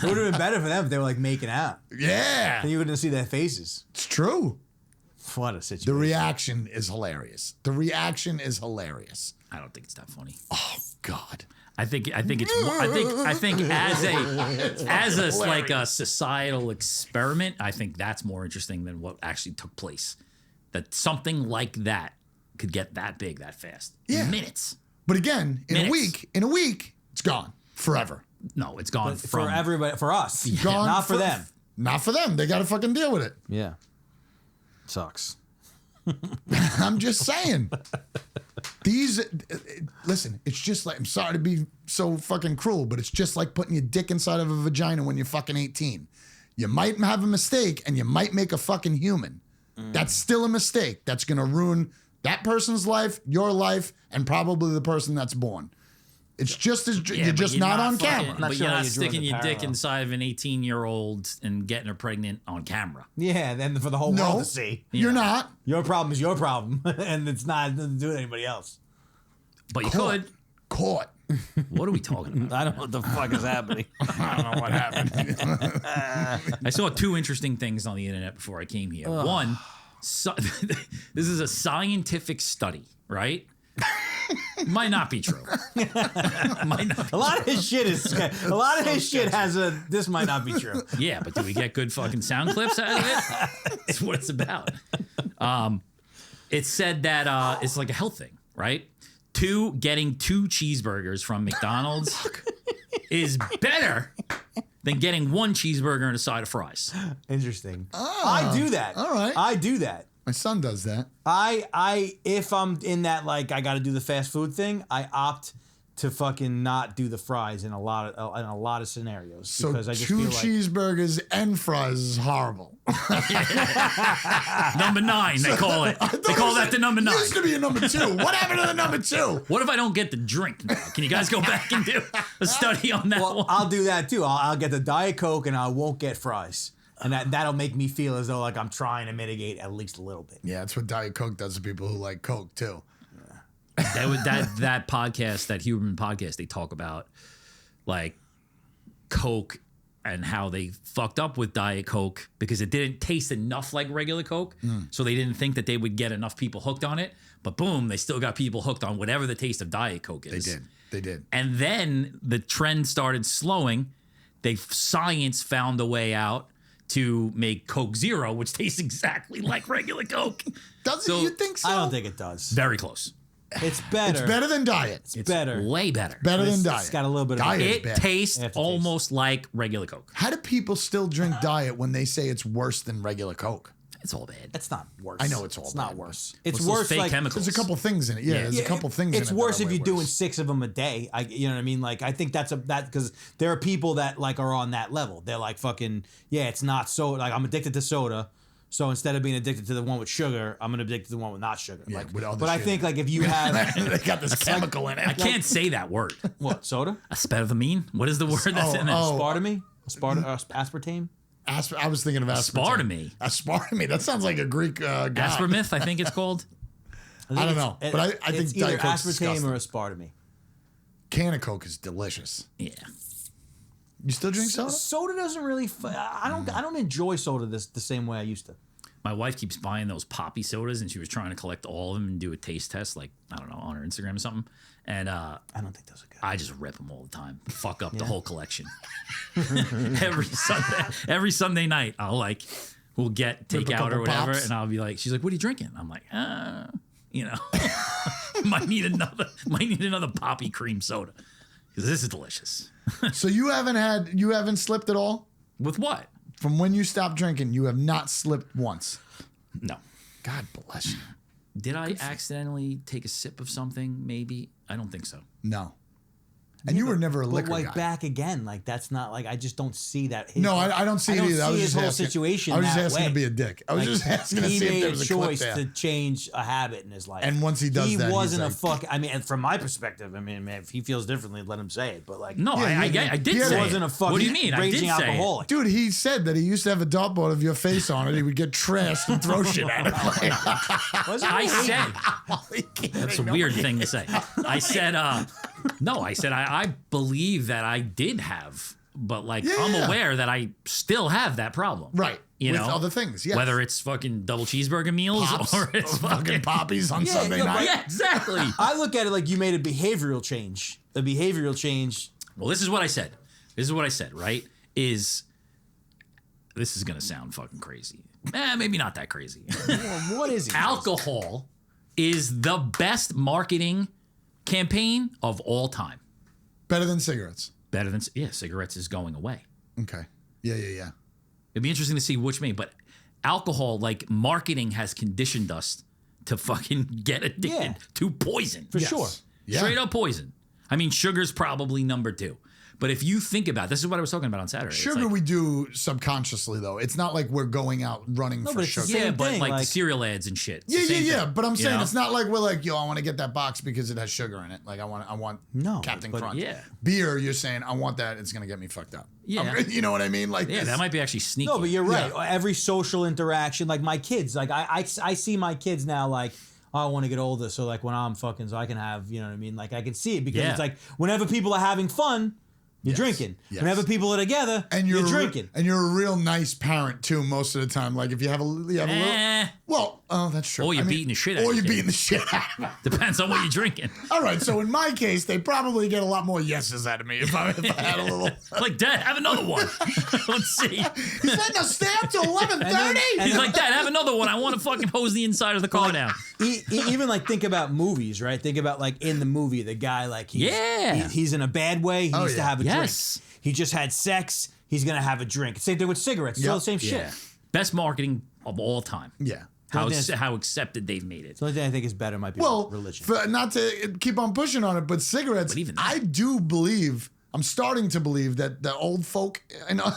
It would have been better for them if they were like making out. Yeah, Then you wouldn't see their faces. it's true. What a The situation. reaction is hilarious. The reaction is hilarious. I don't think it's that funny. Oh God. I think as a like a societal experiment, I think that's more interesting than what actually took place. That something like that could get that big that fast. Yeah. In minutes. But again, in Minutes. a week, it's gone forever. No, it's gone for from everybody, for us, Gone not for them. Not for them. They got to fucking deal with it. Yeah, sucks. I'm just saying. Listen, it's just like, I'm sorry to be so fucking cruel, but it's just like putting your dick inside of a vagina when you're fucking 18. You might have a mistake and you might make a fucking human. That's still a mistake. That's going to ruin that person's life, your life, and probably the person that's born. It's just as Yeah, you're but just not on fucking- camera. Not But sure you're how not you drew sticking the your dick parallel. inside of an 18-year-old and getting her pregnant on camera. Yeah, then for the whole No, world to see. you're not. Your problem is your problem, and it's not nothing to do with anybody else. But you Caught. could. Caught. What are we talking about? I don't know what the fuck is happening. I don't know what happened. I saw two interesting things on the internet before I came here. One, this is a scientific study, right? Might not be true. Might not be A lot of his shit is. A lot of his shit has a. This might not be true. Yeah, but do we get good fucking sound clips out of it? That's what it's about. It said that it's like a health thing, right? Getting two cheeseburgers from McDonald's is better than getting one cheeseburger and a side of fries. Interesting. I do that. all right. I do that. My son does that. If I'm in that like I got to do the fast food thing, I opt to fucking not do the fries in a lot of scenarios So because I just two feel like cheeseburgers and fries is horrible. Number 9, they call it. They call that the number 9. Used to be a number 2. What happened to the number 2? What if I don't get the drink now? Can you guys go back and do a study on that well, one? I'll do that too. I'll get the Diet Coke and I won't get fries. And that'll make me feel as though like I'm trying to mitigate at least a little bit. Yeah, that's what Diet Coke does to people who like Coke too. That podcast, that human podcast, they talk about like Coke and how they fucked up with Diet Coke because it didn't taste enough like regular Coke. So they didn't think that they would get enough people hooked on it. But boom, they still got people hooked on whatever the taste of Diet Coke is. They did. And then the trend started slowing. Science found a way out to make Coke Zero, which tastes exactly like regular Coke. Doesn't you think so? I don't think it does. Very close. It's better. It's better than Diet. It's better. Way better. Better than It's Diet. got a little bit of Diet is It bad. tastes Aftertaste. almost like regular Coke. How do people still drink Diet when they say it's worse than regular Coke? It's all bad. It's not worse. I know it's all It's bad, not but worse. It's What's those worse fake like chemicals? There's a couple things in it. Yeah, there's a couple things It's in it. worse that are if way you're doing worse. 6 of them a day. You know what I mean? Like I think that's because there are people that like are on that level. They're like fucking it's not so like I'm addicted to soda. So instead of being addicted to the one with sugar, I'm gonna addicted to the one with not sugar. Yeah, like, with all the but I shit. think like if you have they got this chemical in it. I can't say that word. what soda, Aspartame? What is the word that's in there? aspartame, aspartame. I was thinking of aspartame. Aspartame. Aspartame. That sounds like a Greek guy. Asparmyth, I think it's called. I don't know, but I think it's either Diet Coke's aspartame disgusting. or aspartame. Can of Coke is delicious. Yeah. You still drink soda? Soda doesn't really. I don't enjoy soda the same way I used to. My wife keeps buying those poppy sodas, and she was trying to collect all of them and do a taste test, like, I don't know, on her Instagram or something. And I don't think those are good. I just rip them all the time. Fuck up the whole collection. every Sunday night, we'll take out or whatever, pops. and I'll be like, she's like, what are you drinking? I'm like, might need another poppy cream soda because this is delicious. So you haven't slipped at all? With what? From when you stopped drinking, you have not slipped once. No. God bless you. Did I accidentally take a sip of something? Maybe. I don't think so. No. And you were never a liquor But like guy. back again, like that's not like I just don't see that. No, I don't see it either. I was his just whole asking, situation. I was just that asking way. to be a dick. I was Like, just asking to he see if made there a was a clip choice there. to change a habit in his life. And once he does that, he's wasn't a like- fuck. I mean, and from my perspective, I mean, man, if he feels differently, let him say it. But like, No, I did he say wasn't it. a fucking What do you mean? I did raging say it. alcoholic. Dude, he said that he used to have a dartboard of your face on it. He would get trashed and throw shit at it. I said that's a weird thing to say. I said no. I said I believe that I did have, but like I'm Yeah. aware that I still have that problem. Right. You With know, other things, yes. Whether it's fucking double cheeseburger meals Pops, or it's fucking poppies on Sunday no, but- night. yeah, exactly. I look at it like you made a behavioral change. A behavioral change. Well, this is what I said. Right? This is gonna sound fucking crazy. Maybe not that crazy. Well, what is it? Alcohol is the best marketing campaign of all time. Better than cigarettes. Better than cigarettes is going away. Okay. Yeah. It'd be interesting to see which may, but alcohol, like marketing, has conditioned us to fucking get addicted Yeah. to poison. For sure. Yeah. Straight up poison. I mean, sugar's probably number 2. But if you think about this is what I was talking about on Saturday. It's Sugar like, we do subconsciously, though. It's not like we're going out running No, for but it's the sugar. same yeah, but thing, like the like- cereal ads and shit. It's the same Yeah. thing, But I'm you saying know? it's not like we're like, yo, I want to get that box because it has sugar in it. Like I want No, Captain but Crunch. yeah. Beer, you're saying I want that. It's gonna get me fucked up. Yeah. You know what I mean? Like Yeah, this- that might be actually sneaky. No, but you're right. Yeah. Every social interaction, like my kids, like I see my kids now, like, oh, I want to get older, so like when I'm fucking, so I can have, you know what I mean? Like I can see it because Yeah. it's like whenever people are having fun, you're drinking. Yes. Whenever people are together, and you're you're drinking. and you're a real nice parent too. Most of the time, like if you have a little. Well, oh, that's true. Or you're I mean, beating the shit out of Or your you're kid. beating the shit out of them. Depends on what you're drinking. All right, so in my case, they probably get a lot more yeses out of me if I had a little. Like, Dad, have another one. Let's see. He's letting us stay up till 11:30. He's like, Dad, have another one. I want to fucking hose the inside of the car down. Even like think about movies, right? Think about like in the movie, the guy like he's in a bad way. He needs to yeah. have a Yes. drink. He just had sex. He's gonna have a drink. Same thing with cigarettes. It's all the same shit. Yeah. Best marketing of all time. Yeah. How Well, that's- how accepted they've made it. The only thing I think is better might be Well, religion. not to keep on pushing on it, but cigarettes. But even that- I do believe. I'm starting to believe that the old folk,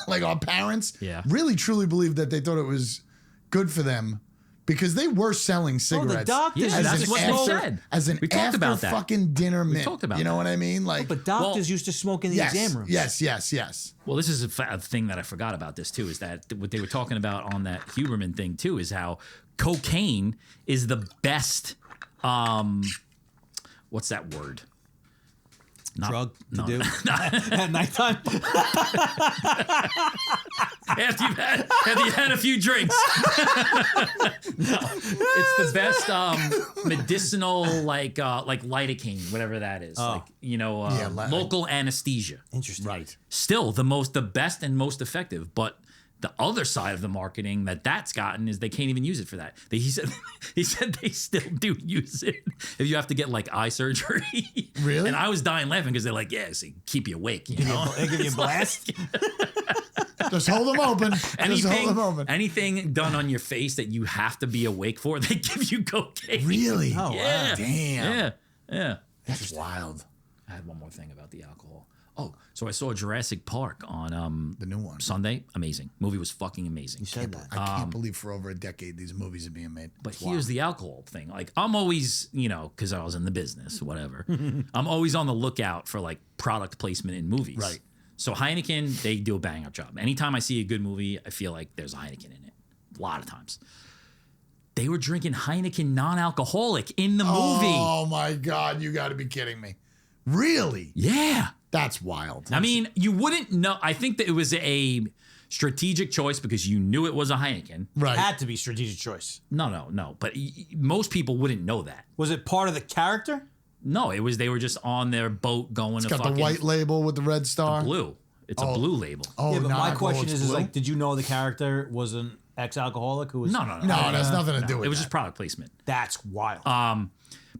like our parents, Yeah. really truly believe that they thought it was good for them because they were selling cigarettes. doctors Yeah, used that's to what smoke. they said. As an We talked after about that. fucking dinner mint. talked about You know that. what I mean? Like, But doctors Well- used to smoke in the exam rooms. yes. Well, this is a thing that I forgot about this too, is that what they were talking about on that Huberman thing too, is how cocaine is the best, what's that word? Drug to no. do at nighttime. After you've had a few drinks. No, it's the best medicinal, like lidocaine, whatever that is. Like, local anesthesia. Interesting. Right. Still the best and most effective, but the other side of the marketing that's gotten is they can't even use it for that. He said they still do use it if you have to get like eye surgery. Really? And I was dying laughing because they're like, yeah, so keep you awake. You know? They give you a blast. Just hold them open. Just hold them open. Anything done on your face that you have to be awake for, they give you cocaine. Really? Oh, Yeah. wow. Damn. Yeah. That's wild. I had one more thing about the alcohol. Oh, so I saw Jurassic Park on The new one. Sunday. Amazing. Movie was fucking amazing. You said that. I can't believe for over a decade these movies are being made. But It's here's wild. the alcohol thing. Like, I'm always, because I was in the business, whatever. I'm always on the lookout for like product placement in movies. Right. So Heineken, they do a bang up job. Anytime I see a good movie, I feel like there's a Heineken in it. A lot of times. They were drinking Heineken non-alcoholic in the movie. Oh my God, you got to be kidding me. Really? Yeah. That's wild. I mean, you wouldn't know. I think that it was a strategic choice because you knew it was a Heineken. Right. Had to be strategic choice. No. But most people wouldn't know that. Was it part of the character? No, it was they were just on their boat going to Got fucking the white label with the red star. blue. It's a blue label. Oh, Yeah, but my non-alcoholic question is blue? like, did you know the character was an ex-alcoholic who was? No. No, it has nothing to do with It was that. just product placement. That's wild.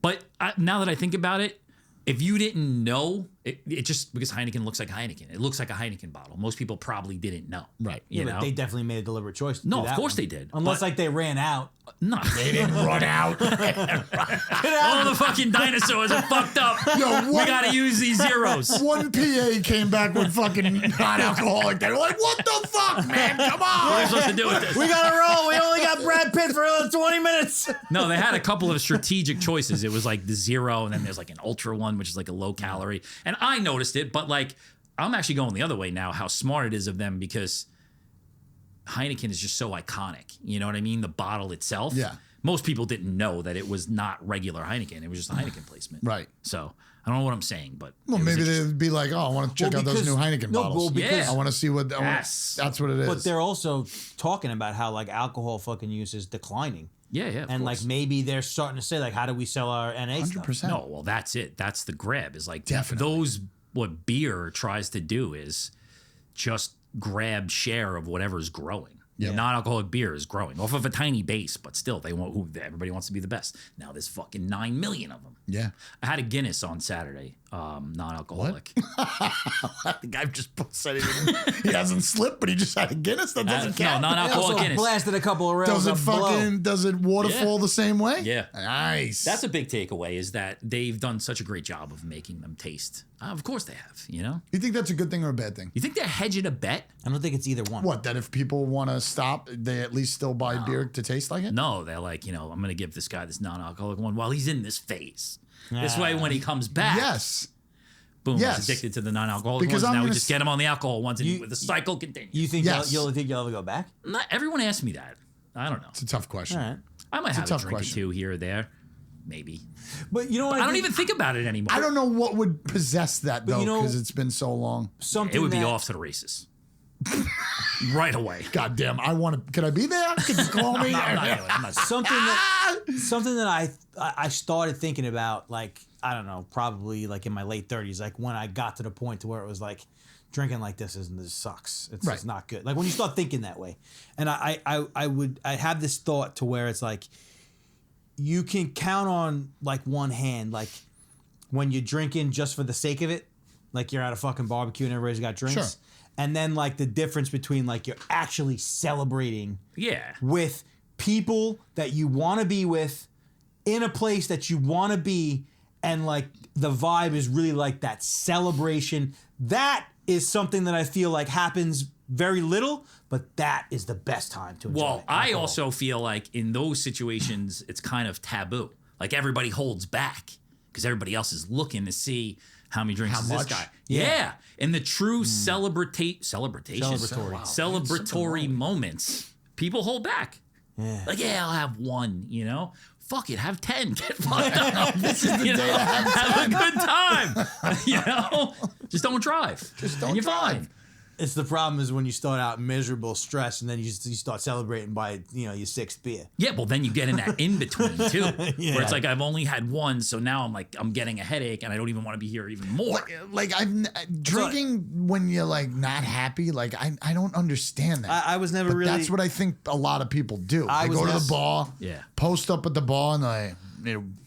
But now that I think about it, if you didn't know, it just because Heineken looks like Heineken. It looks like a Heineken bottle. Most people probably didn't know. Right. You yeah, know? but they definitely made a deliberate choice. To No, do of that course one. they did. Unless But- like they ran out. No. They didn't run out. All the fucking dinosaurs are fucked up. Yo, We what- gotta use these zeros. One PA came back with fucking non-alcoholic. They were like, what the fuck, man? Come What are we on. supposed to do with this? We gotta roll. We only got Brad Pitt for another 20 minutes. No, they had a couple of strategic choices. It was like the zero, and then there's like an ultra one, which is like a low calorie. And I noticed it, but like I'm actually going the other way now, how smart it is of them because Heineken is just so iconic. You know what I mean? The bottle itself. Yeah. Most people didn't know that it was not regular Heineken. It was just a Heineken placement. Right. So I don't know what I'm saying, but Well, it was maybe interesting. they'd be like, oh, I want to check Well, out those because- new Heineken no, bottles. well, because- Yeah. I want to see what. Yes. That's what it is. But they're also talking about how like alcohol fucking use is declining, yeah, of and course. like maybe they're starting to say like, how do we sell our NA 100%. stuff? No, well, that's it. That's the grab. Is like Definitely. those. What beer tries to do is just grab share of whatever's growing. Yeah. Non-alcoholic beer is growing off of a tiny base, but still, everybody wants to be the best. Now there's fucking 9 million of them. Yeah. I had a Guinness on Saturday, non-alcoholic. The guy just said he hasn't slipped, but he just had a Guinness. That doesn't count. No, They non-alcoholic also Guinness. blasted a couple of rails Does it up below. does it waterfall the same way? Yeah. Nice. That's a big takeaway is that they've done such a great job of making them taste. Of course they have, you know? You think that's a good thing or a bad thing? You think they're hedging a bet? I don't think it's either one. What, that if people want to stop, they at least still buy beer to taste like it? No, they're like, I'm going to give this guy this non-alcoholic one while he's in this phase. This way, when he comes back, Yes. boom, Yes. he's addicted to the non-alcoholic Because ones. I'm Now we gonna just get him on the alcohol ones, and the cycle continues. You think Yes. you'll ever go back? Not everyone asked me that. I don't know. It's a tough question. All right. I might a have a tough drink question. or two here or there, maybe. But you know what? I don't even think about it anymore. I don't know what would possess that, though, you know- because it's been so long. something It would be that- off to the races right away. God damn, I want to. Can I be there? Can you call me? I'm not something that I started thinking about, like, I don't know, probably like in my late 30s, like when I got to the point to where it was like drinking like this sucks. It's Right. just not good. Like when you start thinking that way. And I have this thought to where it's like you can count on like one hand, like when you're drinking just for the sake of it, like you're at a fucking barbecue and everybody's got drinks. Sure. And then like the difference between like you're actually celebrating Yeah. with people that you want to be with in a place that you want to be, and like the vibe is really like that celebration. That is something that I feel like happens very little, but that is the best time to enjoy. Well, I alcohol. also feel like in those situations, it's kind of taboo. Like everybody holds back because everybody else is looking to see how many drinks How is much? this guy. Yeah. And the true celebratory moments, people hold back. Yeah. Like, yeah, I'll have one, Fuck it, have 10. Get fucked up. This is the day to have a good time. Just don't drive. Just don't and you're drive. fine. It's the problem is when you start out miserable, stressed, and then you start celebrating by your sixth beer. Yeah, well, then you get in that in between too, Yeah. where it's like I've only had one, so now I'm getting a headache, and I don't even want to be here even more. Like drinking when you're like not happy. Like I don't understand that. I was never But really. that's what I think a lot of people do. I They was go to never- the bar, Yeah. post up at the bar, and like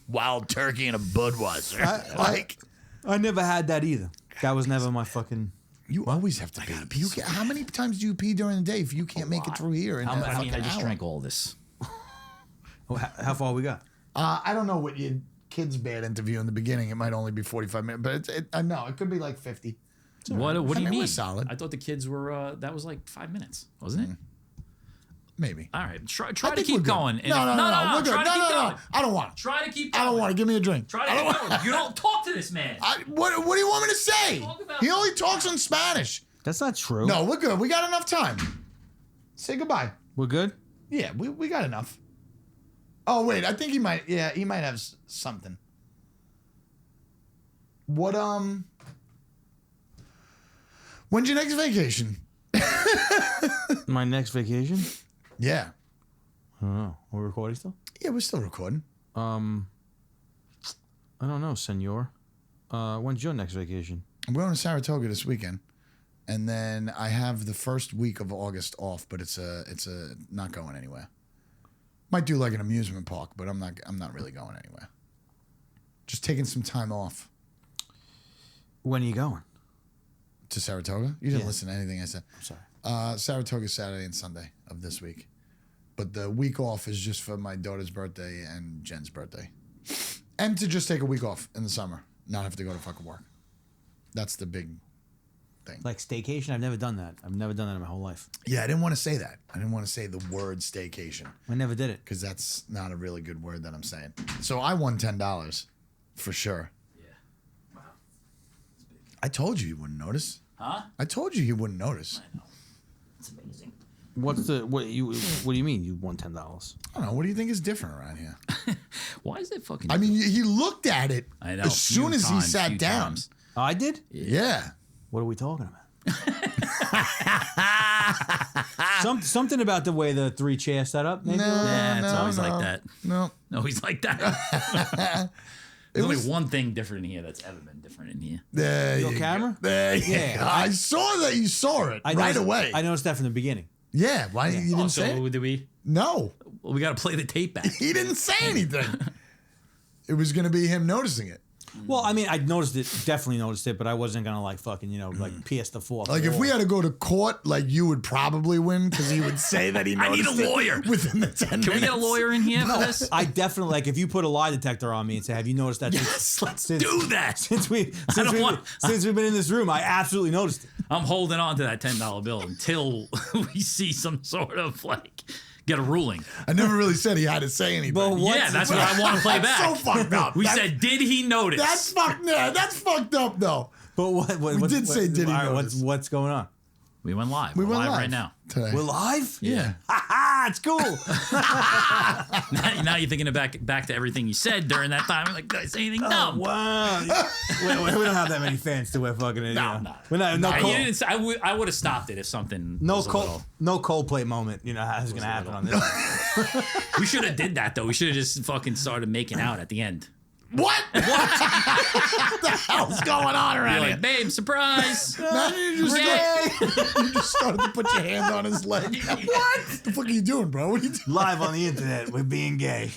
wild turkey and a Budweiser. Like I never had that either. That was never my fucking. you always have to pee. How many times do you pee during the day if you can't make it through here? In that I fucking just hour? drank all this. How far we got? I don't know what your kid's bad interview in the beginning. It might only be 45 minutes, but I know it could be like 50. What do you mean, mean? we're solid. I thought the kids were. That was like 5 minutes, wasn't it? Maybe. All right, try I to think we're keep good. going. And No, if- we're good. Try to keep going. I don't want it. Try to keep I going. don't want it. Give me a drink. Try to keep going. You don't talk to this man. What do you want me to say? Talk about- He only talks in Spanish. That's not true. No, we're good. We got enough time. Say goodbye. We're good. Yeah, we got enough. Oh wait, I think he might. Yeah, he might have something. What when's your next vacation? My next vacation? Yeah. I don't know. We're recording still? Yeah, we're still recording. I don't know, senor. When's your next vacation? I'm going to Saratoga this weekend. And then I have the first week of August off, but it's not going anywhere. Might do like an amusement park, but I'm not really going anywhere. Just taking some time off. When are you going? To Saratoga? You didn't Yeah. listen to anything I said. I'm sorry. Saratoga Saturday and Sunday of this week. But the week off is just for my daughter's birthday and Jen's birthday. And to just take a week off in the summer. Not have to go to fucking work. That's the big thing. Like staycation? I've never done that. I've never done that in my whole life. Yeah, I didn't want to say that. I didn't want to say the word staycation. I never did it. Because that's not a really good word that I'm saying. So I won $10 for sure. Yeah. Wow. I told you wouldn't notice. Huh? I told you wouldn't notice. I know. It's amazing. What do you mean you won $10? I don't know. What do you think is different around here? Why is it fucking? I mean, he looked at it I know. as soon as he sat down. Oh, I did? Yeah. What are we talking about? Something about the way the 3 chairs set up, maybe? Yeah, it's always like that. No. Always like that. There's only one thing different in here that's ever been different in here. There Your you camera? Go. There you Yeah. go. I saw that you saw it right away. I noticed that from the beginning. Yeah. Why you didn't say it? Did we? No. Well, we got to play the tape back. He didn't say anything. It was going to be him noticing it. Well, I mean, I noticed it, definitely noticed it, but I wasn't gonna like fucking, like pierce the fourth. Like if wall. we had to go to court, like you would probably win because he would say that he I noticed need a it lawyer. within the 10 minutes. Can we get a lawyer in here for this? I definitely like if you put a lie detector on me and say, "Have you noticed that?" Yes, let's do that. Since we've been in this room, I absolutely noticed it. I'm holding on to that $10 bill until we see some sort of get a ruling. I never really said he had to say anything. But what- Yeah, that's what I want to play That's back. so fucked up. We That's- said, did he notice? That's fucked up though. But what did say, did he notice? what's going on? We went live. We We're went live live right now. today. We're live? Yeah. Ha ha! It's cool. Now you're thinking back to everything you said during that time. You're like, did I say anything dumb? Wow. we don't have that many fans to wear fucking. No. We're not. No, Nah, Col- you didn't say, I would have stopped it if something. no, was a little- no Coldplay moment. How's gonna happen on this? We should have did that though. We should have just fucking started making out at the end. What? What the hell's going on You're around here? like, babe, surprise. Now you just started to put your hand on his leg. What? The fuck are you doing, bro? What are you doing? Live on the internet, we're being gay.